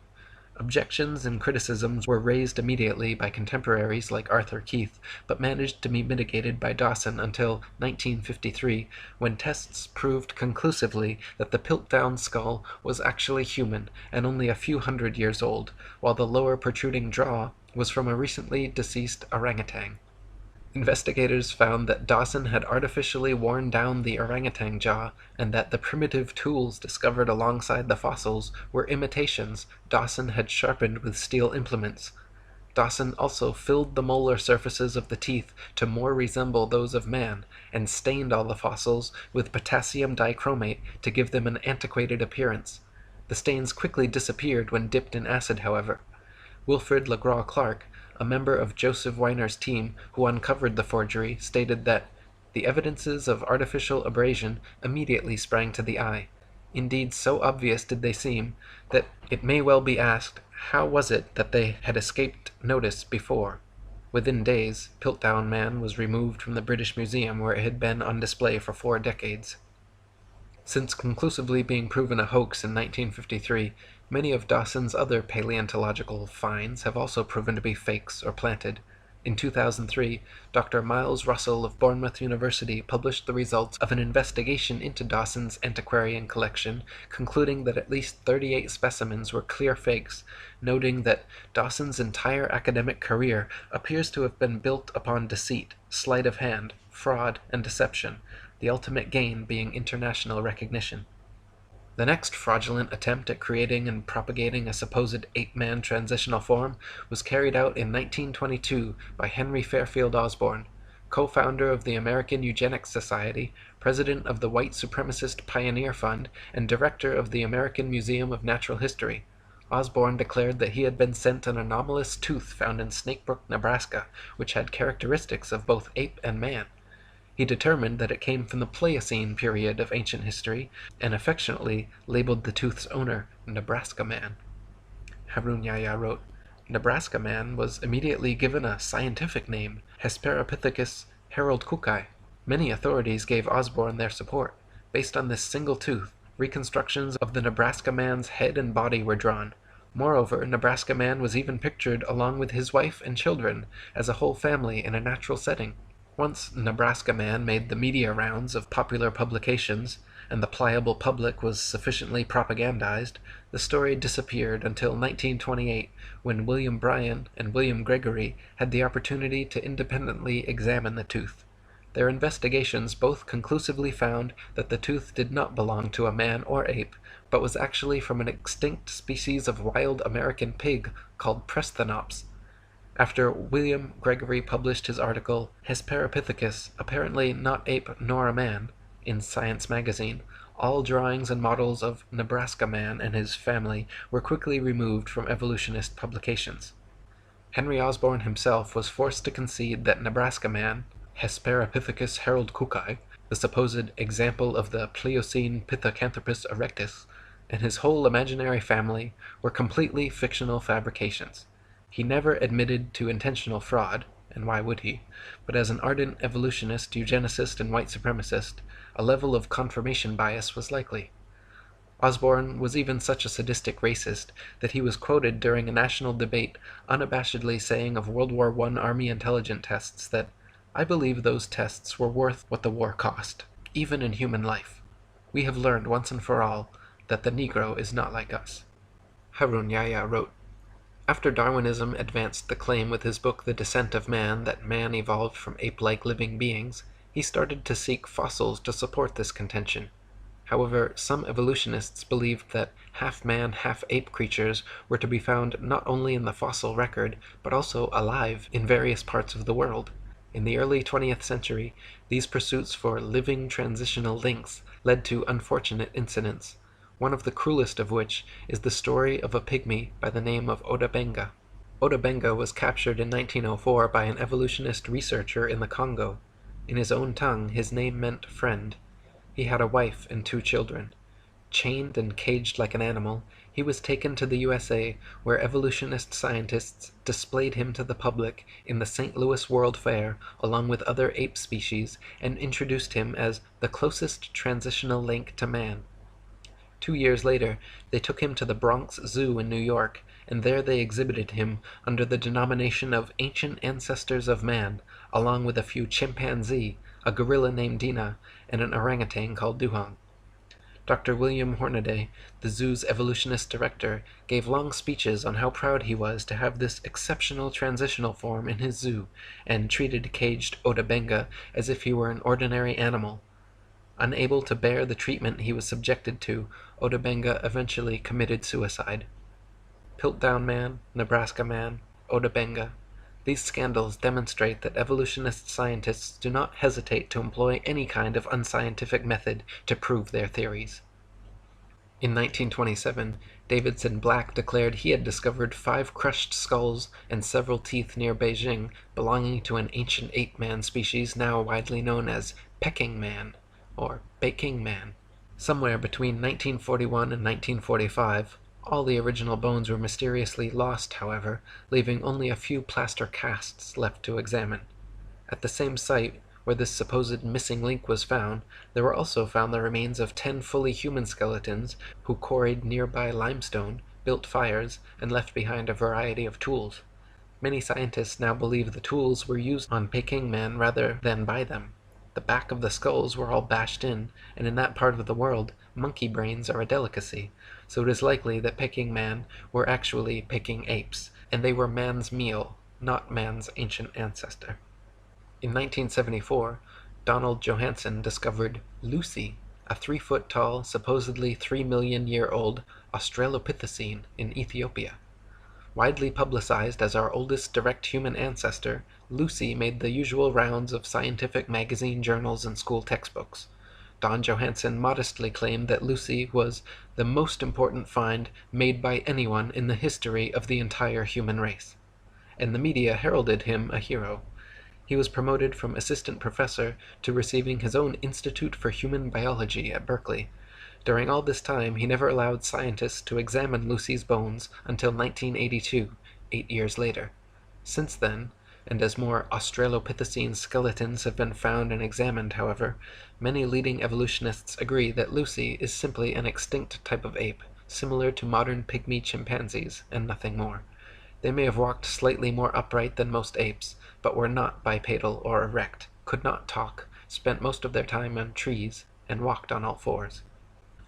Objections and criticisms were raised immediately by contemporaries like Arthur Keith, but managed to be mitigated by Dawson until 1953, when tests proved conclusively that the Piltdown skull was actually human and only a few hundred years old, while the lower protruding jaw was from a recently deceased orangutan. Investigators found that Dawson had artificially worn down the orangutan jaw and that the primitive tools discovered alongside the fossils were imitations Dawson had sharpened with steel implements. Dawson also filled the molar surfaces of the teeth to more resemble those of man, and stained all the fossils with potassium dichromate to give them an antiquated appearance. The stains quickly disappeared when dipped in acid, however. Wilfrid Legras-Clark, a member of Joseph Weiner's team who uncovered the forgery, stated that the evidences of artificial abrasion immediately sprang to the eye. Indeed, so obvious did they seem, that it may well be asked, how was it that they had escaped notice before? Within days, Piltdown Man was removed from the British Museum, where it had been on display for 4 decades. Since conclusively being proven a hoax in 1953, many of Dawson's other paleontological finds have also proven to be fakes or planted. In 2003, Dr. Miles Russell of Bournemouth University published the results of an investigation into Dawson's antiquarian collection, concluding that at least 38 specimens were clear fakes, noting that Dawson's entire academic career appears to have been built upon deceit, sleight of hand, fraud, and deception, the ultimate gain being international recognition. The next fraudulent attempt at creating and propagating a supposed ape-man transitional form was carried out in 1922 by Henry Fairfield Osborn, co-founder of the American Eugenics Society, president of the White Supremacist Pioneer Fund, and director of the American Museum of Natural History. Osborn declared that he had been sent an anomalous tooth found in Snakebrook, Nebraska, which had characteristics of both ape and man. He determined that it came from the Pliocene period of ancient history, and affectionately labeled the tooth's owner Nebraska Man. Harun Yahya wrote, Nebraska Man was immediately given a scientific name, Hesperopithecus haroldkukei. Many authorities gave Osborn their support. Based on this single tooth, reconstructions of the Nebraska Man's head and body were drawn. Moreover, Nebraska Man was even pictured along with his wife and children as a whole family in a natural setting. Once Nebraska Man made the media rounds of popular publications, and the pliable public was sufficiently propagandized, the story disappeared until 1928, when William Bryan and William Gregory had the opportunity to independently examine the tooth. Their investigations both conclusively found that the tooth did not belong to a man or ape, but was actually from an extinct species of wild American pig called Presthenops. After William Gregory published his article, Hesperopithecus, apparently not ape nor a man, in Science magazine, all drawings and models of Nebraska Man and his family were quickly removed from evolutionist publications. Henry Osborn himself was forced to concede that Nebraska Man, Hesperopithecus haroldkukei, the supposed example of the Pliocene Pithecanthropus erectus, and his whole imaginary family were completely fictional fabrications. He never admitted to intentional fraud, and why would he? But as an ardent evolutionist, eugenicist, and white supremacist, a level of confirmation bias was likely. Osborn was even such a sadistic racist that he was quoted during a national debate unabashedly saying of World War I Army intelligence tests that, "I believe those tests were worth what the war cost, even in human life. We have learned once and for all that the Negro is not like us." Harun Yahya wrote, after Darwinism advanced the claim with his book The Descent of Man that man evolved from ape-like living beings, he started to seek fossils to support this contention. However, some evolutionists believed that half-man, half-ape creatures were to be found not only in the fossil record, but also alive in various parts of the world. In the early 20th century, these pursuits for living transitional links led to unfortunate incidents, one of the cruelest of which is the story of a pygmy by the name of Oda Benga. Oda Benga was captured in 1904 by an evolutionist researcher in the Congo. In his own tongue, his name meant friend. He had a wife and 2 children. Chained and caged like an animal, he was taken to the USA, where evolutionist scientists displayed him to the public in the St. Louis World Fair along with other ape species and introduced him as the closest transitional link to man. 2 years later, they took him to the Bronx Zoo in New York, and there they exhibited him under the denomination of Ancient Ancestors of Man, along with a few chimpanzee, a gorilla named Dina, and an orangutan called Duhong. Dr. William Hornaday, the zoo's evolutionist director, gave long speeches on how proud he was to have this exceptional transitional form in his zoo, and treated caged Otabenga as if he were an ordinary animal. Unable to bear the treatment he was subjected to, Otabenga eventually committed suicide. Piltdown Man, Nebraska Man, Otabenga. These scandals demonstrate that evolutionist scientists do not hesitate to employ any kind of unscientific method to prove their theories. In 1927, Davidson Black declared he had discovered 5 crushed skulls and several teeth near Beijing belonging to an ancient ape-man species now widely known as Peking Man, or Peking Man. Somewhere between 1941 and 1945, all the original bones were mysteriously lost, however, leaving only a few plaster casts left to examine. At the same site where this supposed missing link was found, there were also found the remains of 10 fully human skeletons who quarried nearby limestone, built fires, and left behind a variety of tools. Many scientists now believe the tools were used on Peking Man rather than by them. The back of the skulls were all bashed in, and in that part of the world, monkey brains are a delicacy, so it is likely that Peking Man were actually Peking apes, and they were man's meal, not man's ancient ancestor. In 1974, Donald Johanson discovered Lucy, a 3-foot-tall, supposedly 3 million-year-old Australopithecine in Ethiopia. Widely publicized as our oldest direct human ancestor, Lucy made the usual rounds of scientific magazine journals and school textbooks. Don Johanson modestly claimed that Lucy was the most important find made by anyone in the history of the entire human race, and the media heralded him a hero. He was promoted from assistant professor to receiving his own Institute for Human Biology at Berkeley. During all this time, he never allowed scientists to examine Lucy's bones until 1982, 8 years later. Since then, and as more Australopithecine skeletons have been found and examined, however, many leading evolutionists agree that Lucy is simply an extinct type of ape, similar to modern pygmy chimpanzees, and nothing more. They may have walked slightly more upright than most apes, but were not bipedal or erect, could not talk, spent most of their time on trees, and walked on all fours.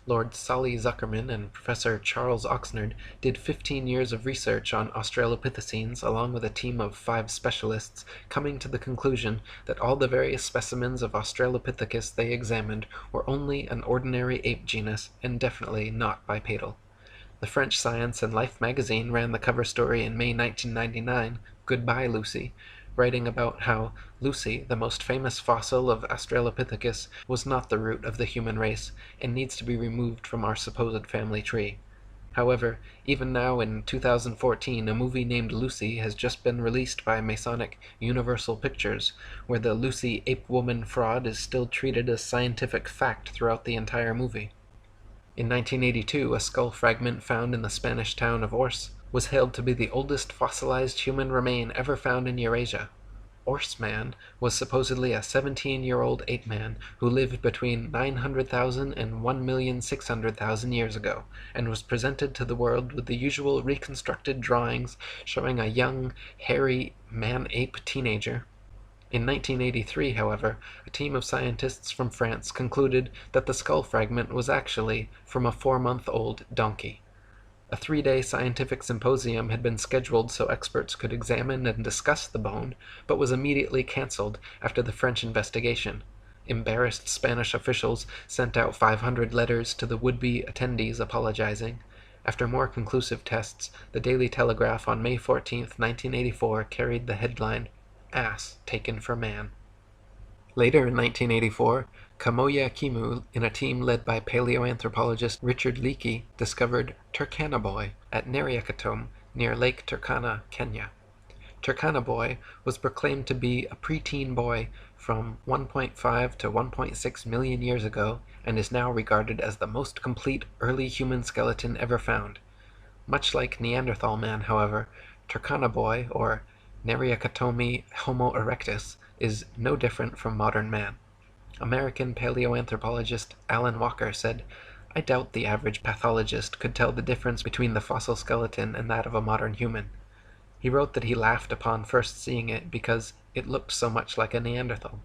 Lord Solly Zuckerman and Professor Charles Oxnard did 15 years of research on Australopithecines along with a team of 5 specialists, coming to the conclusion that all the various specimens of Australopithecus they examined were only an ordinary ape genus and definitely not bipedal. The French Science and Life magazine ran the cover story in May 1999, Goodbye Lucy, writing about how Lucy, the most famous fossil of Australopithecus, was not the root of the human race and needs to be removed from our supposed family tree. However, even now in 2014, a movie named Lucy has just been released by Masonic Universal Pictures, where the Lucy ape-woman fraud is still treated as scientific fact throughout the entire movie. In 1982, a skull fragment found in the Spanish town of Ors was hailed to be the oldest fossilized human remain ever found in Eurasia. Ors Man was supposedly a 17-year-old ape-man who lived between 900,000 and 1,600,000 years ago, and was presented to the world with the usual reconstructed drawings showing a young, hairy man-ape teenager. In 1983, however, a team of scientists from France concluded that the skull fragment was actually from a 4-month-old donkey. A 3-day scientific symposium had been scheduled so experts could examine and discuss the bone, but was immediately cancelled after the French investigation. Embarrassed Spanish officials sent out 500 letters to the would-be attendees apologizing. After more conclusive tests, the Daily Telegraph on May 14, 1984 carried the headline, "Ass taken for man." Later in 1984, Kamoya Kimu, in a team led by paleoanthropologist Richard Leakey, discovered Turkana Boy at Neriakatom near Lake Turkana, Kenya. Turkana Boy was proclaimed to be a preteen boy from 1.5 to 1.6 million years ago and is now regarded as the most complete early human skeleton ever found. Much like Neanderthal man, however, Turkana Boy, or Neriakatomi Homo erectus, is no different from modern man. American paleoanthropologist Alan Walker said, "I doubt the average pathologist could tell the difference between the fossil skeleton and that of a modern human." He wrote that he laughed upon first seeing it because it looked so much like a Neanderthal.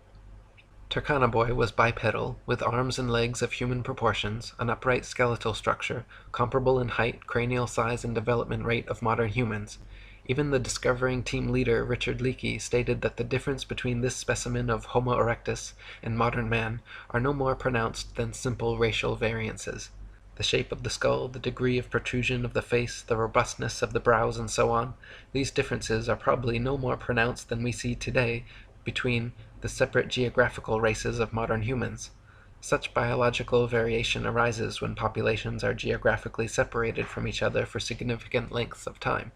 Turkana was bipedal, with arms and legs of human proportions, an upright skeletal structure, comparable in height, cranial size, and development rate of modern humans. Even the discovering team leader, Richard Leakey, stated that the difference between this specimen of Homo erectus and modern man are no more pronounced than simple racial variances. The shape of the skull, the degree of protrusion of the face, the robustness of the brows, and so on, these differences are probably no more pronounced than we see today between the separate geographical races of modern humans. Such biological variation arises when populations are geographically separated from each other for significant lengths of time.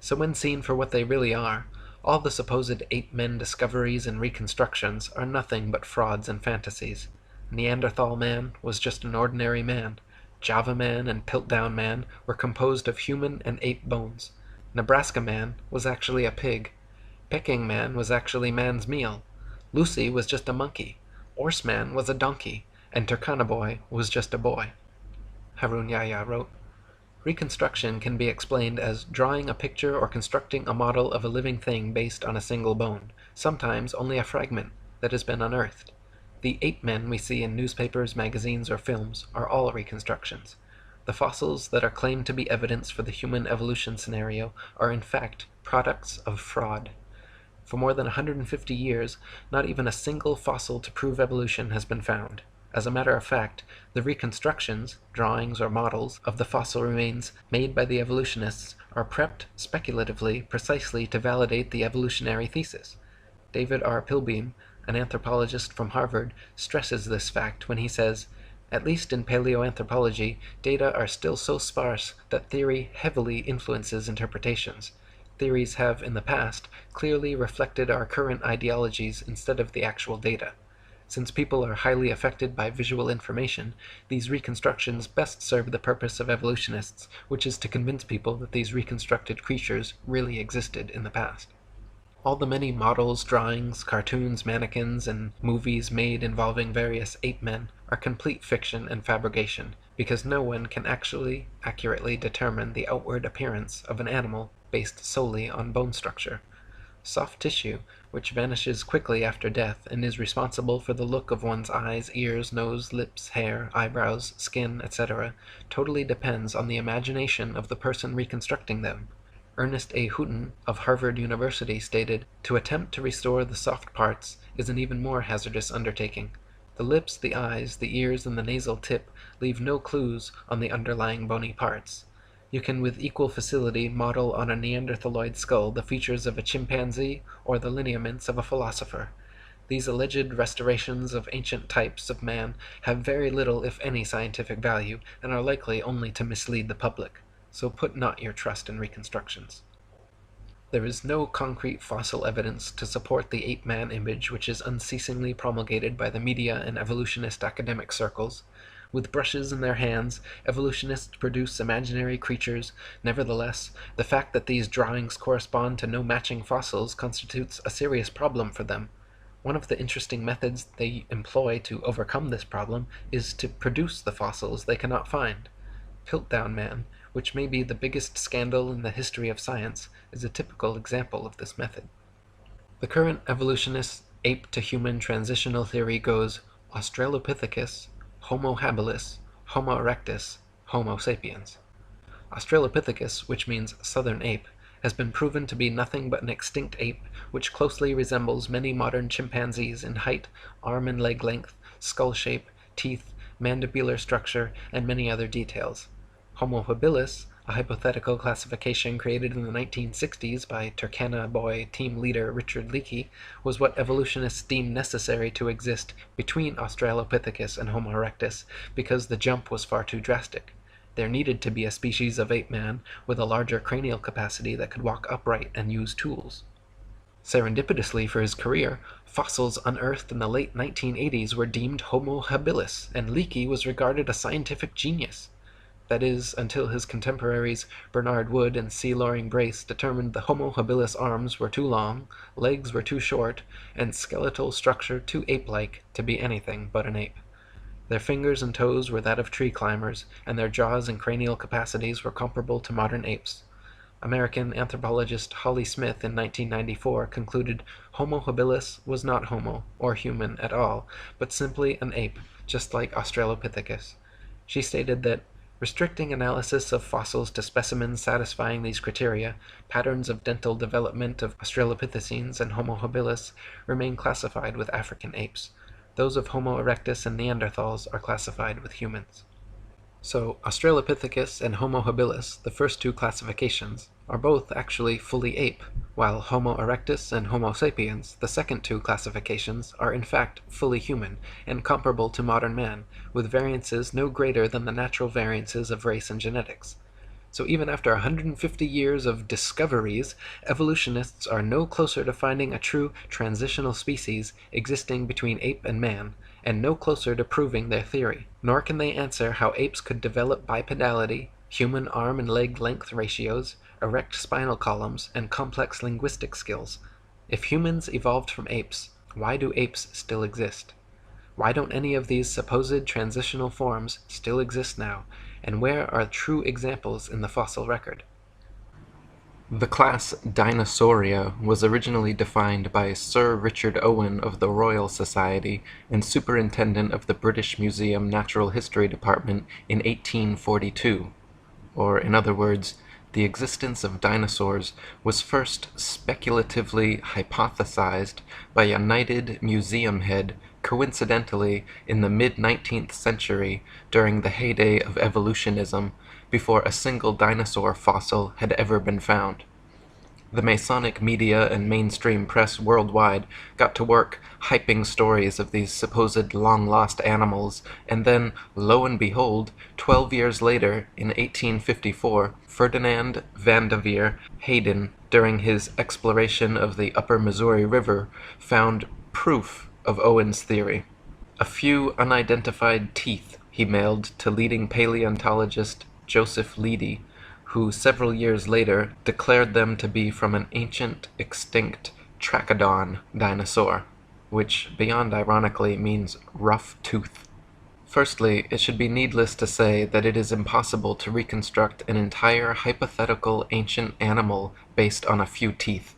So when seen for what they really are, all the supposed ape-men discoveries and reconstructions are nothing but frauds and fantasies. Neanderthal man was just an ordinary man. Java man and Piltdown man were composed of human and ape bones. Nebraska man was actually a pig. Peking man was actually man's meal. Lucy was just a monkey. Orse man was a donkey. And Turkana was just a boy. Harun Yahya wrote, Reconstruction can be explained as drawing a picture or constructing a model of a living thing based on a single bone, sometimes only a fragment, that has been unearthed. The ape-men we see in newspapers, magazines, or films are all reconstructions. The fossils that are claimed to be evidence for the human evolution scenario are in fact products of fraud. For more than 150 years, not even a single fossil to prove evolution has been found. As a matter of fact, the reconstructions, drawings or models, of the fossil remains made by the evolutionists are prepped speculatively precisely to validate the evolutionary thesis. David R. Pilbeam, an anthropologist from Harvard, stresses this fact when he says, "At least in paleoanthropology, data are still so sparse that theory heavily influences interpretations. Theories have, in the past, clearly reflected our current ideologies instead of the actual data. Since people are highly affected by visual information, these reconstructions best serve the purpose of evolutionists, which is to convince people that these reconstructed creatures really existed in the past." All the many models, drawings, cartoons, mannequins, and movies made involving various ape-men are complete fiction and fabrication, because no one can actually accurately determine the outward appearance of an animal based solely on bone structure. Soft tissue, which vanishes quickly after death and is responsible for the look of one's eyes, ears, nose, lips, hair, eyebrows, skin, etc., totally depends on the imagination of the person reconstructing them. Ernest A. Houghton of Harvard University stated, "To attempt to restore the soft parts is an even more hazardous undertaking. The lips, the eyes, the ears, and the nasal tip leave no clues on the underlying bony parts. You can with equal facility model on a Neanderthaloid skull the features of a chimpanzee or the lineaments of a philosopher. These alleged restorations of ancient types of man have very little if any scientific value, and are likely only to mislead the public. So put not your trust in reconstructions." There is no concrete fossil evidence to support the ape-man image which is unceasingly promulgated by the media and evolutionist academic circles. With brushes in their hands, evolutionists produce imaginary creatures. Nevertheless, the fact that these drawings correspond to no matching fossils constitutes a serious problem for them. One of the interesting methods they employ to overcome this problem is to produce the fossils they cannot find. Piltdown Man, which may be the biggest scandal in the history of science, is a typical example of this method. The current evolutionist ape-to-human transitional theory goes Australopithecus, Homo habilis, Homo erectus, Homo sapiens. Australopithecus, which means southern ape, has been proven to be nothing but an extinct ape which closely resembles many modern chimpanzees in height, arm and leg length, skull shape, teeth, mandibular structure, and many other details. Homo habilis, a hypothetical classification created in the 1960s by Turkana team leader Richard Leakey, was what evolutionists deemed necessary to exist between Australopithecus and Homo erectus because the jump was far too drastic. There needed to be a species of ape-man with a larger cranial capacity that could walk upright and use tools. Serendipitously for his career, fossils unearthed in the late 1980s were deemed Homo habilis, and Leakey was regarded a scientific genius. That is, until his contemporaries Bernard Wood and C. Loring Brace determined the Homo habilis arms were too long, legs were too short, and skeletal structure too ape-like to be anything but an ape. Their fingers and toes were that of tree climbers, and their jaws and cranial capacities were comparable to modern apes. American anthropologist Holly Smith in 1994 concluded Homo habilis was not Homo, or human at all, but simply an ape, just like Australopithecus. She stated that restricting analysis of fossils to specimens satisfying these criteria, patterns of dental development of Australopithecines and Homo habilis remain classified with African apes. Those of Homo erectus and Neanderthals are classified with humans. So Australopithecus and Homo habilis, the first two classifications, are both actually fully ape, while Homo erectus and Homo sapiens, the second two classifications, are in fact fully human and comparable to modern man, with variances no greater than the natural variances of race and genetics. So even after 150 years of discoveries, evolutionists are no closer to finding a true transitional species existing between ape and man, and no closer to proving their theory. Nor can they answer how apes could develop bipedality, human arm and leg length ratios, erect spinal columns, and complex linguistic skills. If humans evolved from apes, why do apes still exist? Why don't any of these supposed transitional forms still exist now, and where are true examples in the fossil record? The class Dinosauria was originally defined by Sir Richard Owen of the Royal Society and Superintendent of the British Museum Natural History Department in 1842. Or, in other words, the existence of dinosaurs was first speculatively hypothesized by a knighted museum head coincidentally in the mid-19th century during the heyday of evolutionism, before a single dinosaur fossil had ever been found. The Masonic media and mainstream press worldwide got to work hyping stories of these supposed long-lost animals, and then, lo and behold, 12 years later, in 1854, Ferdinand Vanderveer Hayden, during his exploration of the upper Missouri River, found proof of Owen's theory. A few unidentified teeth he mailed to leading paleontologist Joseph Leidy, who several years later declared them to be from an ancient, extinct Trachodon dinosaur, which, beyond ironically, means rough tooth. Firstly, it should be needless to say that it is impossible to reconstruct an entire hypothetical ancient animal based on a few teeth.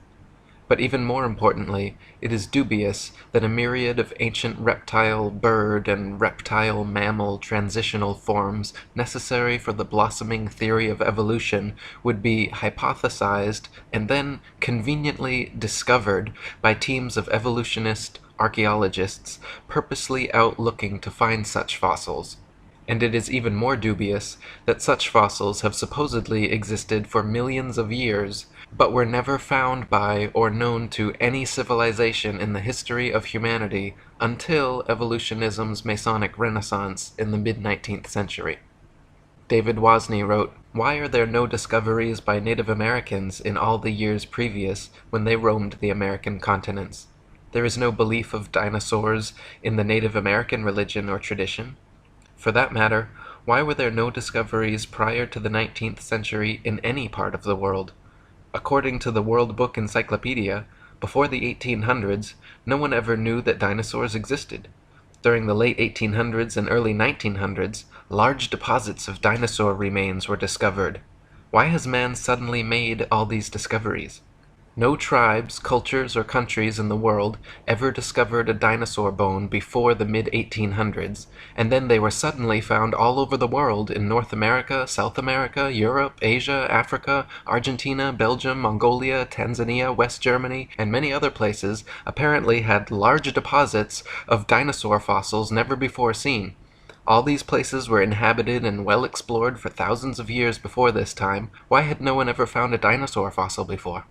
But even more importantly, it is dubious that a myriad of ancient reptile, bird, and reptile mammal transitional forms necessary for the blossoming theory of evolution would be hypothesized and then conveniently discovered by teams of evolutionist archaeologists purposely out looking to find such fossils. And it is even more dubious that such fossils have supposedly existed for millions of years, but were never found by or known to any civilization in the history of humanity until evolutionism's Masonic Renaissance in the mid-19th century. David Wozni wrote, "Why are there no discoveries by Native Americans in all the years previous when they roamed the American continents? There is no belief of dinosaurs in the Native American religion or tradition. For that matter, why were there no discoveries prior to the 19th century in any part of the world? According to the World Book Encyclopedia, before the 1800s, no one ever knew that dinosaurs existed. During the late 1800s and early 1900s, large deposits of dinosaur remains were discovered. Why has man suddenly made all these discoveries? No tribes, cultures, or countries in the world ever discovered a dinosaur bone before the mid-1800s, and then they were suddenly found all over the world in North America, South America, Europe, Asia, Africa, Argentina, Belgium, Mongolia, Tanzania, West Germany, and many other places apparently had large deposits of dinosaur fossils never before seen. All these places were inhabited and well explored for thousands of years before this time. Why had no one ever found a dinosaur fossil before?"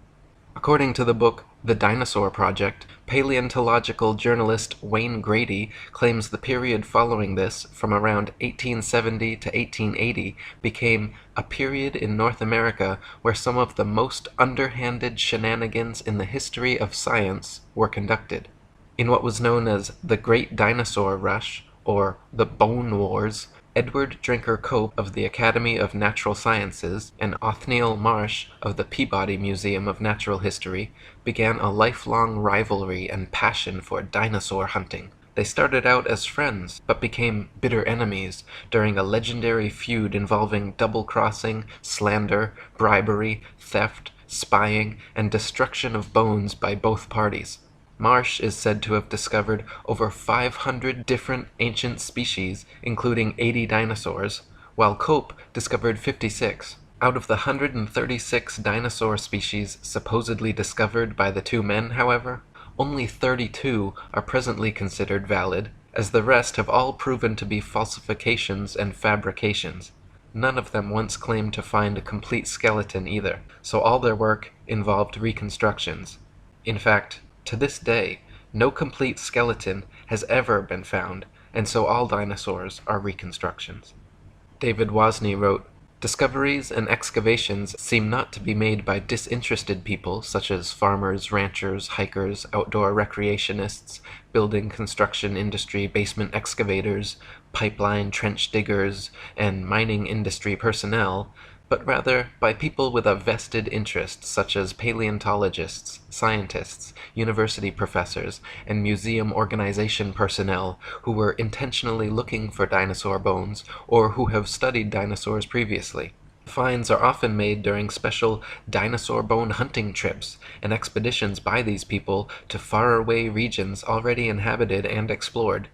According to the book The Dinosaur Project, paleontological journalist Wayne Grady claims the period following this, from around 1870 to 1880, became a period in North America where some of the most underhanded shenanigans in the history of science were conducted. In what was known as the Great Dinosaur Rush, or the Bone Wars, Edward Drinker Cope of the Academy of Natural Sciences and Othniel Marsh of the Peabody Museum of Natural History began a lifelong rivalry and passion for dinosaur hunting. They started out as friends, but became bitter enemies during a legendary feud involving double-crossing, slander, bribery, theft, spying, and destruction of bones by both parties. Marsh is said to have discovered over 500 different ancient species, including 80 dinosaurs, while Cope discovered 56. Out of the 136 dinosaur species supposedly discovered by the two men, however, only 32 are presently considered valid, as the rest have all proven to be falsifications and fabrications. None of them once claimed to find a complete skeleton either, so all their work involved reconstructions. In fact, to this day, no complete skeleton has ever been found, and so all dinosaurs are reconstructions. David Wozni wrote, "Discoveries and excavations seem not to be made by disinterested people such as farmers, ranchers, hikers, outdoor recreationists, building construction industry basement excavators, pipeline trench diggers, and mining industry personnel, but rather by people with a vested interest such as paleontologists, scientists, university professors, and museum organization personnel who were intentionally looking for dinosaur bones or who have studied dinosaurs previously. Finds are often made during special dinosaur bone hunting trips and expeditions by these people to faraway regions already inhabited and explored.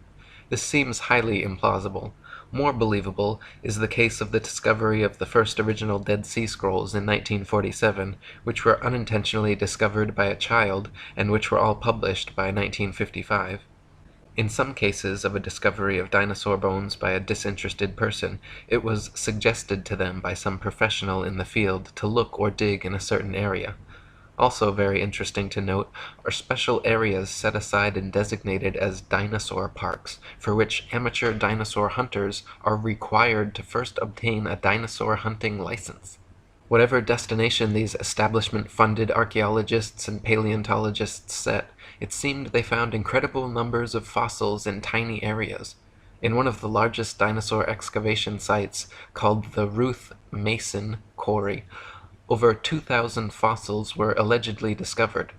This seems highly implausible. More believable is the case of the discovery of the first original Dead Sea Scrolls in 1947, which were unintentionally discovered by a child and which were all published by 1955. In some cases of a discovery of dinosaur bones by a disinterested person, it was suggested to them by some professional in the field to look or dig in a certain area. Also very interesting to note are special areas set aside and designated as dinosaur parks, for which amateur dinosaur hunters are required to first obtain a dinosaur hunting license. Whatever destination these establishment-funded archaeologists and paleontologists set, it seemed they found incredible numbers of fossils in tiny areas. In one of the largest dinosaur excavation sites, called the Ruth Mason Quarry, over 2,000 fossils were allegedly discovered.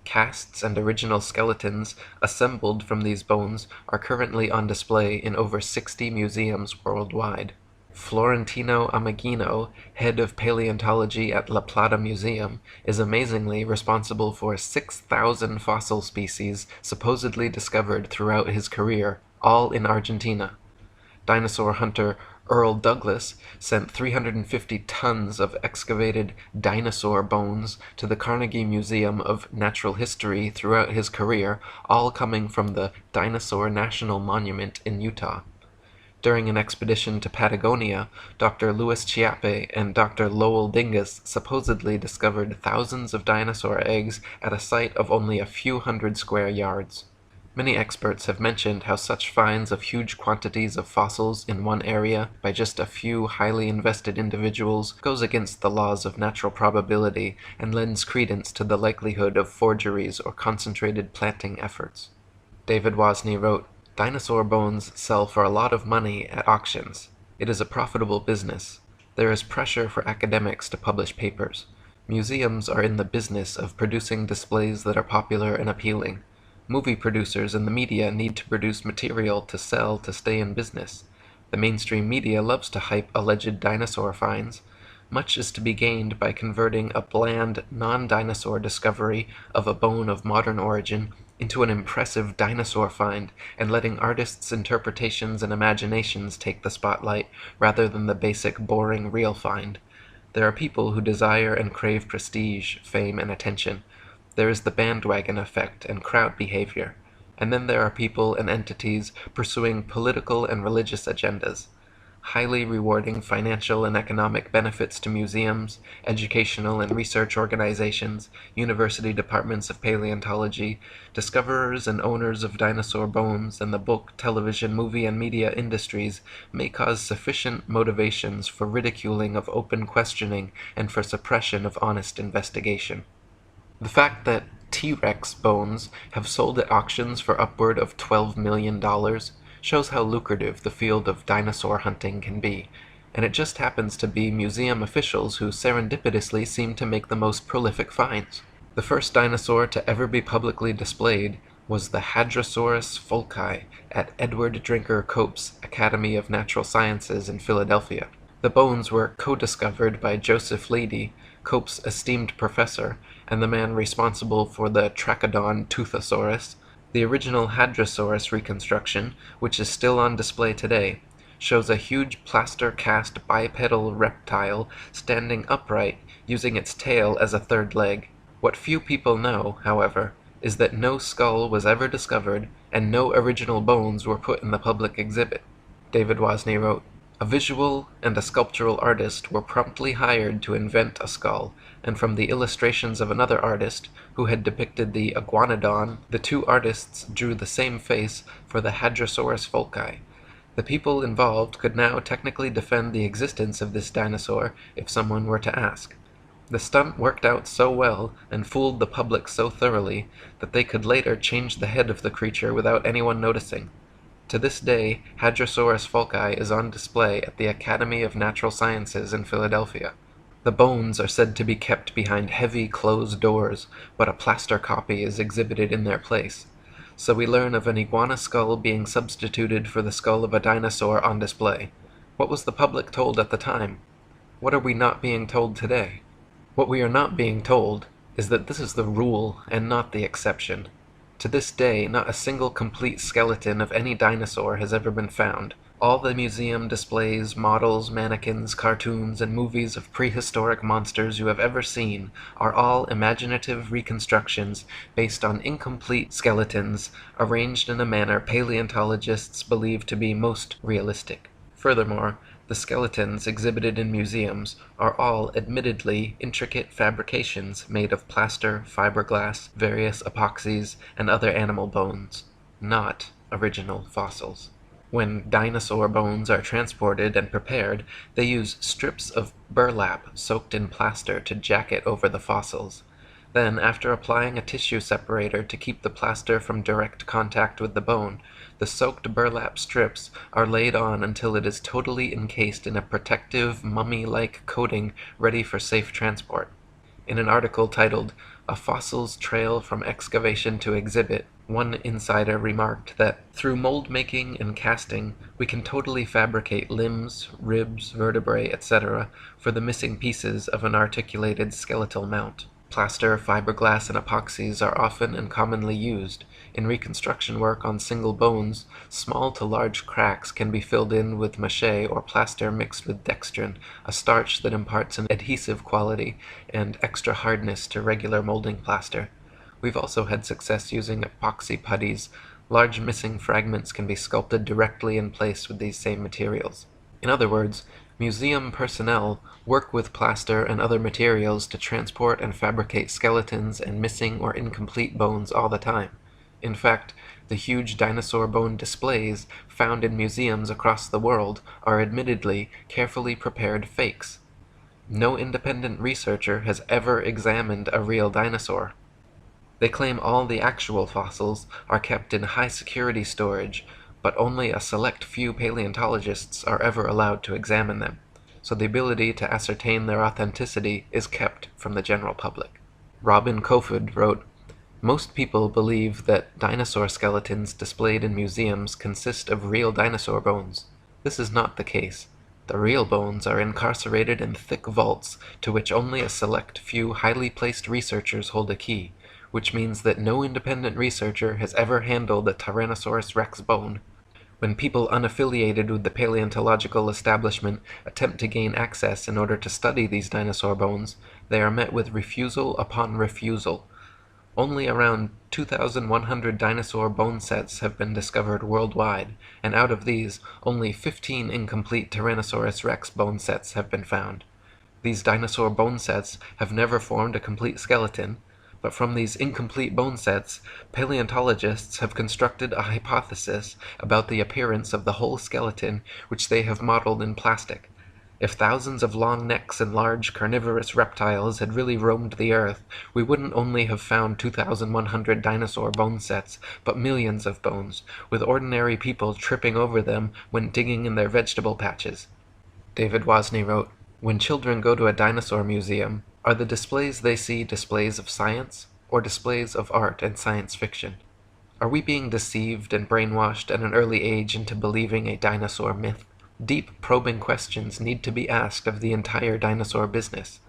Casts and original skeletons assembled from these bones are currently on display in over 60 museums worldwide. Florentino Ameghino, head of paleontology at La Plata Museum, is amazingly responsible for 6,000 fossil species supposedly discovered throughout his career, all in Argentina. Dinosaur hunter Earl Douglas sent 350 tons of excavated dinosaur bones to the Carnegie Museum of Natural History throughout his career, all coming from the Dinosaur National Monument in Utah. During an expedition to Patagonia, Dr. Louis Chiappe and Dr. Lowell Dingus supposedly discovered thousands of dinosaur eggs at a site of only a few hundred square yards. Many experts have mentioned how such finds of huge quantities of fossils in one area by just a few highly invested individuals goes against the laws of natural probability and lends credence to the likelihood of forgeries or concentrated planting efforts. David Wozni wrote, "Dinosaur bones sell for a lot of money at auctions. It is a profitable business. There is pressure for academics to publish papers. Museums are in the business of producing displays that are popular and appealing. Movie producers and the media need to produce material to sell to stay in business. The mainstream media loves to hype alleged dinosaur finds. Much is to be gained by converting a bland, non-dinosaur discovery of a bone of modern origin into an impressive dinosaur find and letting artists' interpretations and imaginations take the spotlight rather than the basic, boring, real find. There are people who desire and crave prestige, fame, and attention. There is the bandwagon effect and crowd behavior, and then there are people and entities pursuing political and religious agendas. Highly rewarding financial and economic benefits to museums, educational and research organizations, university departments of paleontology, discoverers and owners of dinosaur bones, and the book, television, movie, and media industries may cause sufficient motivations for ridiculing of open questioning and for suppression of honest investigation. The fact that T-Rex bones have sold at auctions for upward of $12 million shows how lucrative the field of dinosaur hunting can be, and it just happens to be museum officials who serendipitously seem to make the most prolific finds. The first dinosaur to ever be publicly displayed was the Hadrosaurus fulci at Edward Drinker Cope's Academy of Natural Sciences in Philadelphia. The bones were co-discovered by Joseph Leidy, Cope's esteemed professor, and the man responsible for the Trachodon Toothosaurus. The original Hadrosaurus reconstruction, which is still on display today, shows a huge plaster-cast bipedal reptile standing upright, using its tail as a third leg. What few people know, however, is that no skull was ever discovered and no original bones were put in the public exhibit. David Wozni wrote, "A visual and a sculptural artist were promptly hired to invent a skull, and from the illustrations of another artist, who had depicted the iguanodon, the two artists drew the same face for the Hadrosaurus fulci. The people involved could now technically defend the existence of this dinosaur if someone were to ask. The stunt worked out so well and fooled the public so thoroughly that they could later change the head of the creature without anyone noticing. To this day, Hadrosaurus fulci is on display at the Academy of Natural Sciences in Philadelphia. The bones are said to be kept behind heavy closed doors, but a plaster copy is exhibited in their place. So we learn of an iguana skull being substituted for the skull of a dinosaur on display. What was the public told at the time? What are we not being told today? What we are not being told is that this is the rule and not the exception. To this day, not a single complete skeleton of any dinosaur has ever been found. All the museum displays, models, mannequins, cartoons, and movies of prehistoric monsters you have ever seen are all imaginative reconstructions based on incomplete skeletons arranged in a manner paleontologists believe to be most realistic. Furthermore, the skeletons exhibited in museums are all admittedly intricate fabrications made of plaster, fiberglass, various epoxies, and other animal bones, not original fossils. When dinosaur bones are transported and prepared, they use strips of burlap soaked in plaster to jacket over the fossils. Then, after applying a tissue separator to keep the plaster from direct contact with the bone, the soaked burlap strips are laid on until it is totally encased in a protective, mummy-like coating ready for safe transport. In an article titled, "A Fossil's Trail from Excavation to Exhibit," one insider remarked that, "Through mold making and casting, we can totally fabricate limbs, ribs, vertebrae, etc. for the missing pieces of an articulated skeletal mount." Plaster, fiberglass, and epoxies are often and commonly used. In reconstruction work on single bones, small to large cracks can be filled in with mache or plaster mixed with dextrin, a starch that imparts an adhesive quality and extra hardness to regular molding plaster. We've also had success using epoxy putties. Large missing fragments can be sculpted directly in place with these same materials. In other words, museum personnel work with plaster and other materials to transport and fabricate skeletons and missing or incomplete bones all the time. In fact, the huge dinosaur bone displays found in museums across the world are admittedly carefully prepared fakes. No independent researcher has ever examined a real dinosaur. They claim all the actual fossils are kept in high-security storage, but only a select few paleontologists are ever allowed to examine them, so the ability to ascertain their authenticity is kept from the general public. Robin Kofod wrote, "Most people believe that dinosaur skeletons displayed in museums consist of real dinosaur bones. This is not the case. The real bones are incarcerated in thick vaults to which only a select few highly placed researchers hold a key, which means that no independent researcher has ever handled a Tyrannosaurus rex bone. When people unaffiliated with the paleontological establishment attempt to gain access in order to study these dinosaur bones, they are met with refusal upon refusal. Only around 2,100 dinosaur bone sets have been discovered worldwide, and out of these, only 15 incomplete Tyrannosaurus rex bone sets have been found. These dinosaur bone sets have never formed a complete skeleton, but from these incomplete bone sets, paleontologists have constructed a hypothesis about the appearance of the whole skeleton which they have modeled in plastic. If thousands of long necks and large carnivorous reptiles had really roamed the earth, we wouldn't only have found 2,100 dinosaur bone sets, but millions of bones, with ordinary people tripping over them when digging in their vegetable patches." David Wozni wrote, "When children go to a dinosaur museum, are the displays they see displays of science or displays of art and science fiction? Are we being deceived and brainwashed at an early age into believing a dinosaur myth? Deep, probing questions need to be asked of the entire dinosaur business.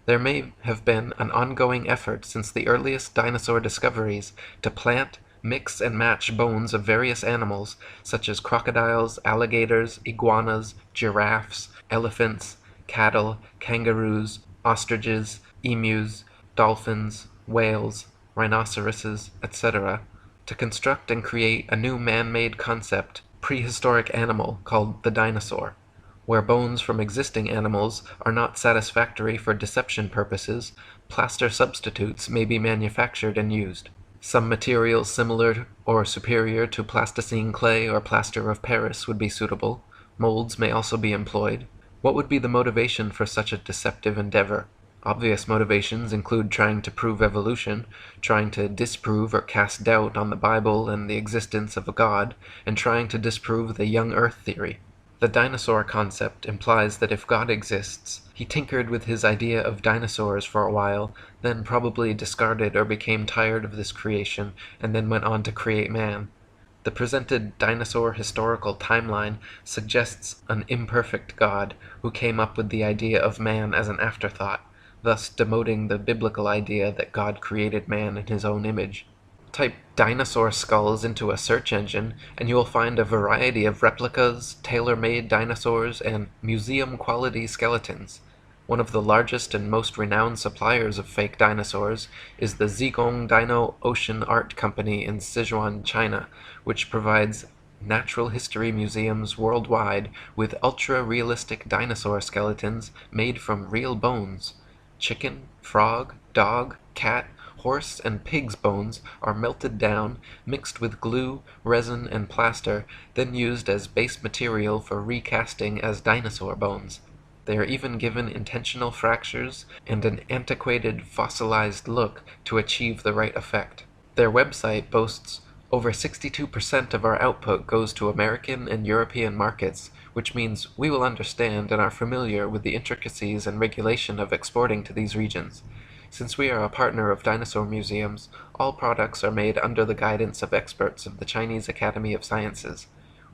There may have been an ongoing effort since the earliest dinosaur discoveries to plant, mix, and match bones of various animals such as crocodiles, alligators, iguanas, giraffes, elephants, cattle, kangaroos, ostriches, emus, dolphins, whales, rhinoceroses, etc., to construct and create a new man-made concept, prehistoric animal called the dinosaur. Where bones from existing animals are not satisfactory for deception purposes, plaster substitutes may be manufactured and used. Some materials similar or superior to plasticine clay or plaster of Paris would be suitable. Molds may also be employed. What would be the motivation for such a deceptive endeavor? Obvious motivations include trying to prove evolution, trying to disprove or cast doubt on the Bible and the existence of a God, and trying to disprove the young Earth theory. The dinosaur concept implies that if God exists, he tinkered with his idea of dinosaurs for a while, then probably discarded or became tired of this creation, and then went on to create man. The presented dinosaur historical timeline suggests an imperfect God who came up with the idea of man as an afterthought, thus demoting the biblical idea that God created man in his own image. Type dinosaur skulls into a search engine, and you will find a variety of replicas, tailor-made dinosaurs, and museum-quality skeletons. One of the largest and most renowned suppliers of fake dinosaurs is the Zigong Dino Ocean Art Company in Sichuan, China, which provides natural history museums worldwide with ultra-realistic dinosaur skeletons made from real bones. Chicken, frog, dog, cat, horse, and pig's bones are melted down, mixed with glue, resin, and plaster, then used as base material for recasting as dinosaur bones. They are even given intentional fractures and an antiquated, fossilized look to achieve the right effect. Their website boasts over 62% of our output goes to American and European markets, which means we will understand and are familiar with the intricacies and regulation of exporting to these regions. Since we are a partner of dinosaur museums, all products are made under the guidance of experts of the Chinese Academy of Sciences.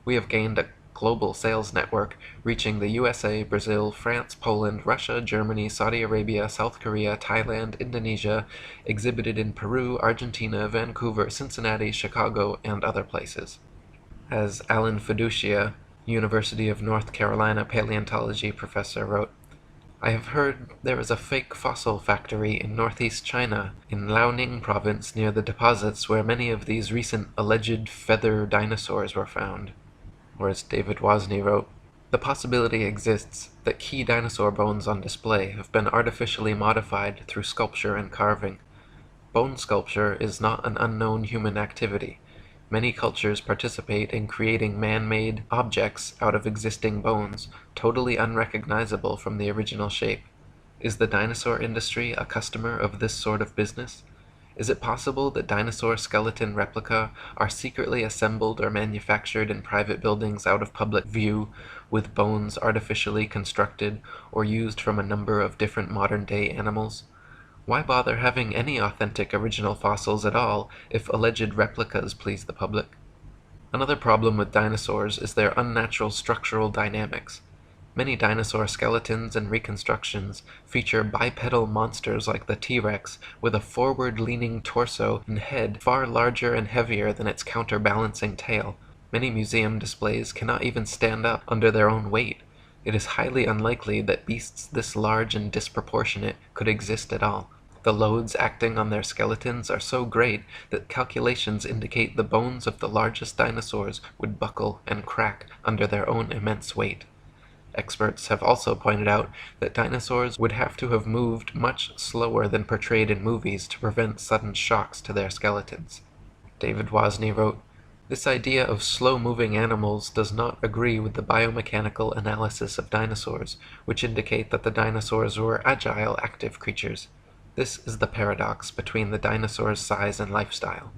We have gained a global sales network reaching the USA, Brazil, France, Poland, Russia, Germany, Saudi Arabia, South Korea, Thailand, Indonesia, exhibited in Peru, Argentina, Vancouver, Cincinnati, Chicago, and other places. As Alan Fiducia, University of North Carolina paleontology professor, wrote, I have heard there is a fake fossil factory in northeast China, in Liaoning province near the deposits where many of these recent alleged feather dinosaurs were found. Or as David Wozni wrote, the possibility exists that key dinosaur bones on display have been artificially modified through sculpture and carving. Bone sculpture is not an unknown human activity. Many cultures participate in creating man-made objects out of existing bones, totally unrecognizable from the original shape. Is the dinosaur industry a customer of this sort of business? Is it possible that dinosaur skeleton replica are secretly assembled or manufactured in private buildings out of public view, with bones artificially constructed or used from a number of different modern-day animals? Why bother having any authentic original fossils at all if alleged replicas please the public? Another problem with dinosaurs is their unnatural structural dynamics. Many dinosaur skeletons and reconstructions feature bipedal monsters like the T-Rex with a forward-leaning torso and head far larger and heavier than its counterbalancing tail. Many museum displays cannot even stand up under their own weight. It is highly unlikely that beasts this large and disproportionate could exist at all. The loads acting on their skeletons are so great that calculations indicate the bones of the largest dinosaurs would buckle and crack under their own immense weight. Experts have also pointed out that dinosaurs would have to have moved much slower than portrayed in movies to prevent sudden shocks to their skeletons. David Wozni wrote, this idea of slow-moving animals does not agree with the biomechanical analysis of dinosaurs, which indicate that the dinosaurs were agile, active creatures. This is the paradox between the dinosaur's size and lifestyle.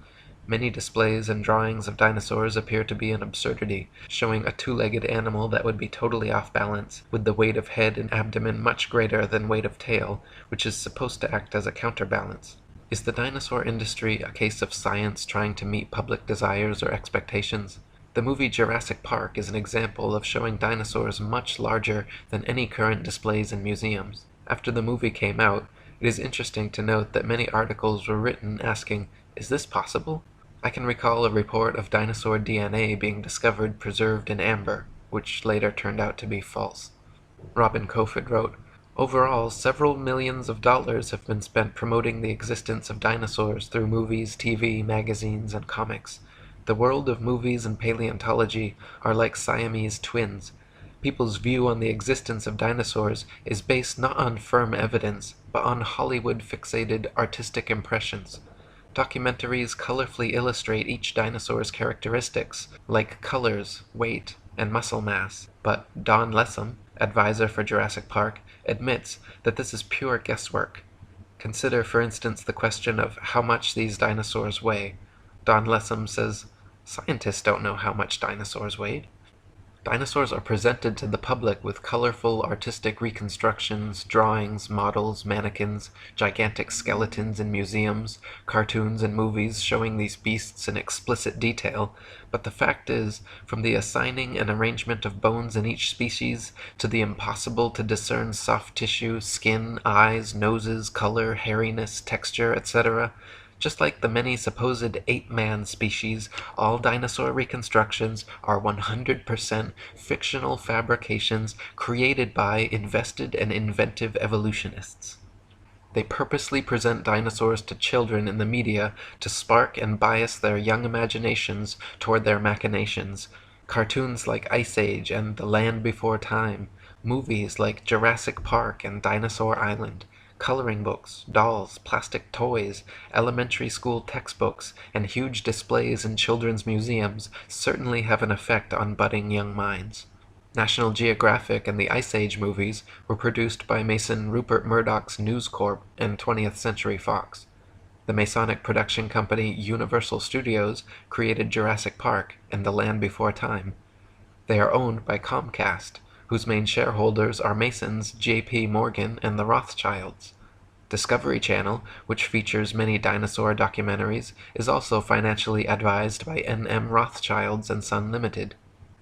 Many displays and drawings of dinosaurs appear to be an absurdity, showing a two-legged animal that would be totally off balance, with the weight of head and abdomen much greater than weight of tail, which is supposed to act as a counterbalance. Is the dinosaur industry a case of science trying to meet public desires or expectations? The movie Jurassic Park is an example of showing dinosaurs much larger than any current displays in museums. After the movie came out, it is interesting to note that many articles were written asking, "Is this possible?" I can recall a report of dinosaur DNA being discovered preserved in amber, which later turned out to be false. Robin Kofod wrote, "Overall, several millions of dollars have been spent promoting the existence of dinosaurs through movies, TV, magazines, and comics. The world of movies and paleontology are like Siamese twins. People's view on the existence of dinosaurs is based not on firm evidence, but on Hollywood-fixated artistic impressions. Documentaries colorfully illustrate each dinosaur's characteristics, like colors, weight, and muscle mass, but Don Lessam, advisor for Jurassic Park, admits that this is pure guesswork. Consider, for instance, the question of how much these dinosaurs weigh. Don Lessam says, "Scientists don't know how much dinosaurs weighed." Dinosaurs are presented to the public with colorful artistic reconstructions, drawings, models, mannequins, gigantic skeletons in museums, cartoons and movies showing these beasts in explicit detail, but the fact is, from the assigning and arrangement of bones in each species, to the impossible to discern soft tissue, skin, eyes, noses, color, hairiness, texture, etc., just like the many supposed ape-man species, all dinosaur reconstructions are 100% fictional fabrications created by invested and inventive evolutionists. They purposely present dinosaurs to children in the media to spark and bias their young imaginations toward their machinations. Cartoons like Ice Age and The Land Before Time, movies like Jurassic Park and Dinosaur Island, coloring books, dolls, plastic toys, elementary school textbooks, and huge displays in children's museums certainly have an effect on budding young minds. National Geographic and the Ice Age movies were produced by Mason Rupert Murdoch's News Corp and 20th Century Fox. The Masonic production company Universal Studios created Jurassic Park and The Land Before Time. They are owned by Comcast, whose main shareholders are Masons, J.P. Morgan, and the Rothschilds. Discovery Channel, which features many dinosaur documentaries, is also financially advised by N.M. Rothschilds and Son Limited.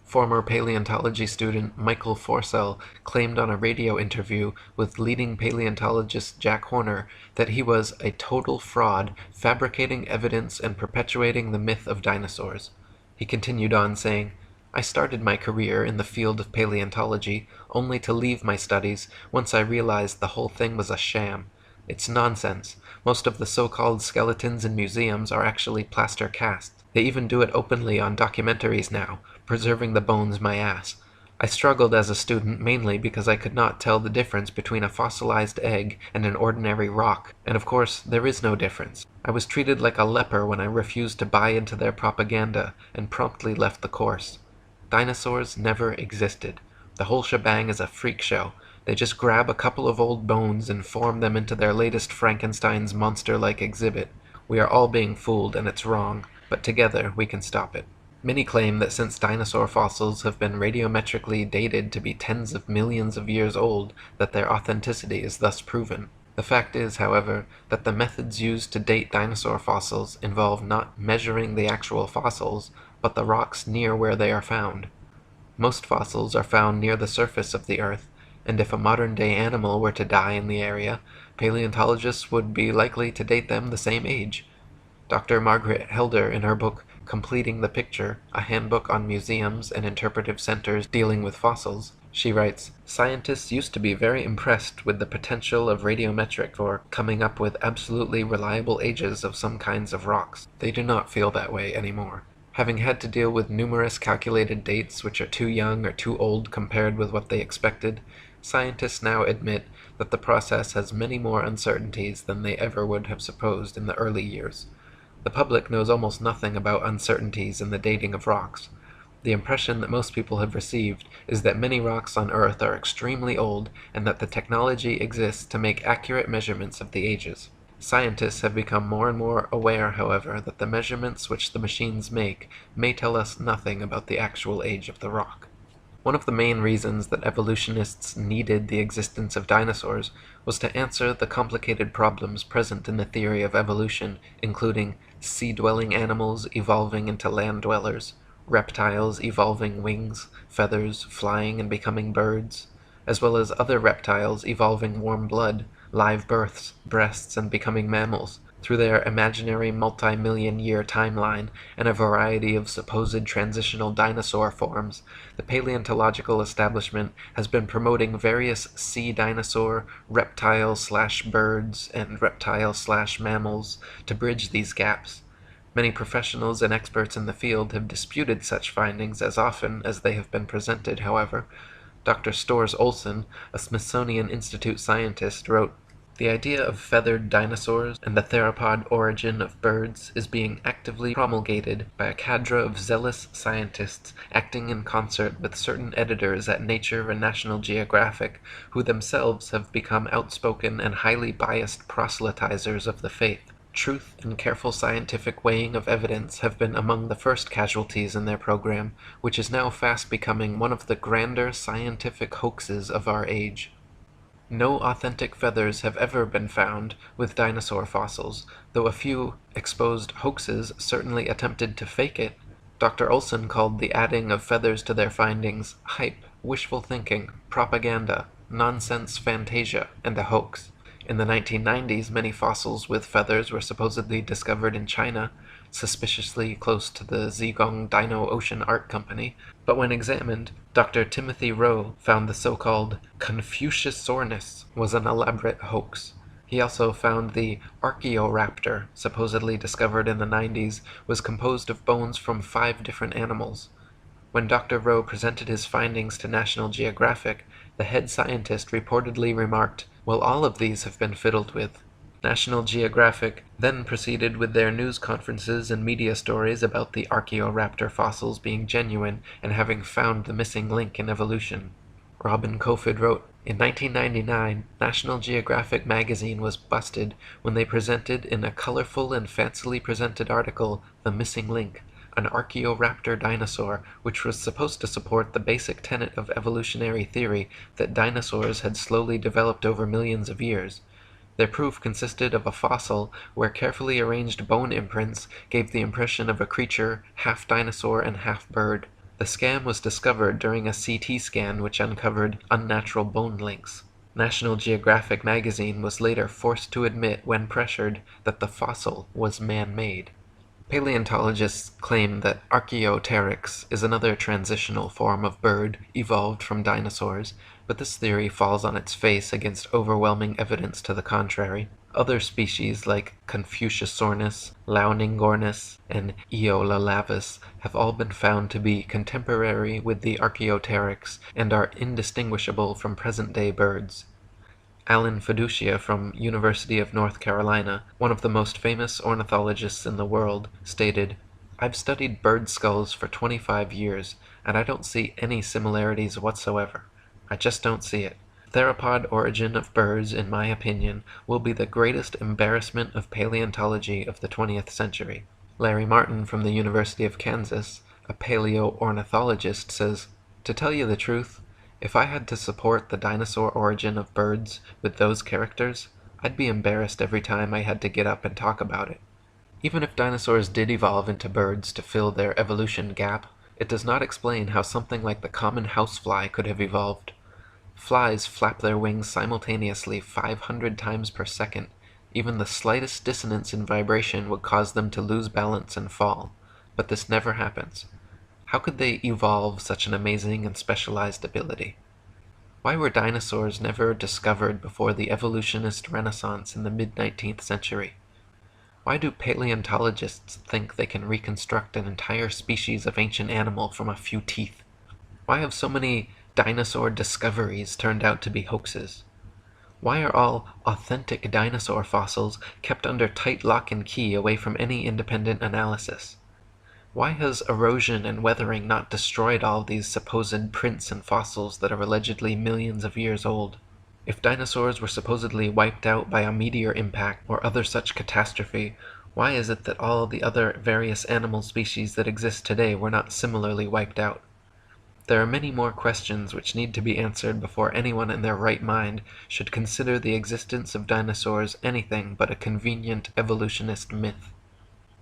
Former paleontology student Michael Forsell claimed on a radio interview with leading paleontologist Jack Horner that he was a total fraud, fabricating evidence and perpetuating the myth of dinosaurs. He continued on saying, "I started my career in the field of paleontology only to leave my studies once I realized the whole thing was a sham. It's nonsense. Most of the so-called skeletons in museums are actually plaster casts. They even do it openly on documentaries now, preserving the bones my ass. I struggled as a student mainly because I could not tell the difference between a fossilized egg and an ordinary rock, and of course there is no difference. I was treated like a leper when I refused to buy into their propaganda and promptly left the course. Dinosaurs never existed. The whole shebang is a freak show. They just grab a couple of old bones and form them into their latest Frankenstein's monster-like exhibit. We are all being fooled and it's wrong, but together we can stop it." Many claim that since dinosaur fossils have been radiometrically dated to be tens of millions of years old, that their authenticity is thus proven. The fact is, however, that the methods used to date dinosaur fossils involve not measuring the actual fossils, but the rocks near where they are found. Most fossils are found near the surface of the Earth, and if a modern-day animal were to die in the area, paleontologists would be likely to date them the same age. Dr. Margaret Helder, in her book Completing the Picture, a handbook on museums and interpretive centers dealing with fossils, she writes, "Scientists used to be very impressed with the potential of radiometric for coming up with absolutely reliable ages of some kinds of rocks. They do not feel that way anymore. Having had to deal with numerous calculated dates which are too young or too old compared with what they expected, scientists now admit that the process has many more uncertainties than they ever would have supposed in the early years. The public knows almost nothing about uncertainties in the dating of rocks. The impression that most people have received is that many rocks on Earth are extremely old and that the technology exists to make accurate measurements of the ages. Scientists have become more and more aware, however, that the measurements which the machines make may tell us nothing about the actual age of the rock." One of the main reasons that evolutionists needed the existence of dinosaurs was to answer the complicated problems present in the theory of evolution, including sea-dwelling animals evolving into land dwellers, reptiles evolving wings, feathers, flying and becoming birds, as well as other reptiles evolving warm blood, live births, breasts, and becoming mammals, through their imaginary multi-million-year timeline and a variety of supposed transitional dinosaur forms. The paleontological establishment has been promoting various sea dinosaur, reptile/birds, and reptile/mammals to bridge these gaps. Many professionals and experts in the field have disputed such findings as often as they have been presented, however. Dr. Storrs Olson, a Smithsonian Institute scientist, wrote, "The idea of feathered dinosaurs and the theropod origin of birds is being actively promulgated by a cadre of zealous scientists acting in concert with certain editors at Nature and National Geographic, who themselves have become outspoken and highly biased proselytizers of the faith. Truth and careful scientific weighing of evidence have been among the first casualties in their program, which is now fast becoming one of the grander scientific hoaxes of our age. No authentic feathers have ever been found with dinosaur fossils, though a few exposed hoaxes certainly attempted to fake it. Dr. Olson called the adding of feathers to their findings hype, wishful thinking, propaganda, nonsense fantasia, and a hoax. In the 1990s, many fossils with feathers were supposedly discovered in China, suspiciously close to the Zhejiang Dino Ocean Art Company, but when examined, Dr. Timothy Rowe found the so-called Confuciusornis was an elaborate hoax. He also found the Archaeoraptor, supposedly discovered in the 90s, was composed of bones from 5 different animals. When Dr. Rowe presented his findings to National Geographic, the head scientist reportedly remarked, "Well, all of these have been fiddled with." National Geographic then proceeded with their news conferences and media stories about the Archaeoraptor fossils being genuine and having found the missing link in evolution. Robin Kofod wrote, "In 1999, National Geographic magazine was busted when they presented in a colorful and fancily presented article the missing link, an Archaeoraptor dinosaur, which was supposed to support the basic tenet of evolutionary theory that dinosaurs had slowly developed over millions of years. Their proof consisted of a fossil where carefully arranged bone imprints gave the impression of a creature half dinosaur and half bird. The scam was discovered during a CT scan which uncovered unnatural bone links. National Geographic magazine was later forced to admit, when pressured, that the fossil was man-made." Paleontologists claim that Archaeopteryx is another transitional form of bird evolved from dinosaurs, but this theory falls on its face against overwhelming evidence to the contrary. Other species like Confuciusornis, Launingornis, and Eolalavis have all been found to be contemporary with the Archaeopteryx and are indistinguishable from present-day birds. Alan Fiducia from University of North Carolina, one of the most famous ornithologists in the world, stated, "I've studied bird skulls for 25 years, and I don't see any similarities whatsoever. I just don't see it. Theropod origin of birds, in my opinion, will be the greatest embarrassment of paleontology of the 20th century." Larry Martin from the University of Kansas, a paleoornithologist, says, "To tell you the truth, if I had to support the dinosaur origin of birds with those characters, I'd be embarrassed every time I had to get up and talk about it." Even if dinosaurs did evolve into birds to fill their evolution gap, it does not explain how something like the common housefly could have evolved. Flies flap their wings simultaneously 500 times per second. Even the slightest dissonance in vibration would cause them to lose balance and fall. But this never happens. How could they evolve such an amazing and specialized ability? Why were dinosaurs never discovered before the evolutionist renaissance in the mid-19th century? Why do paleontologists think they can reconstruct an entire species of ancient animal from a few teeth? Why have so many dinosaur discoveries turned out to be hoaxes? Why are all authentic dinosaur fossils kept under tight lock and key away from any independent analysis? Why has erosion and weathering not destroyed all these supposed prints and fossils that are allegedly millions of years old? If dinosaurs were supposedly wiped out by a meteor impact or other such catastrophe, why is it that all the other various animal species that exist today were not similarly wiped out? There are many more questions which need to be answered before anyone in their right mind should consider the existence of dinosaurs anything but a convenient evolutionist myth.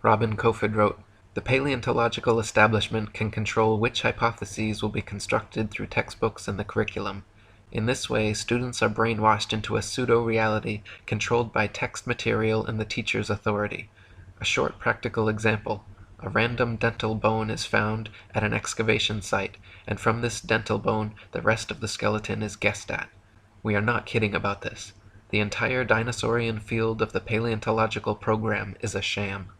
Robin Kofod wrote, "The paleontological establishment can control which hypotheses will be constructed through textbooks and the curriculum. In this way, students are brainwashed into a pseudo-reality controlled by text material and the teacher's authority. A short practical example. A random dental bone is found at an excavation site, and from this dental bone the rest of the skeleton is guessed at. We are not kidding about this. The entire dinosaurian field of the paleontological program is a sham."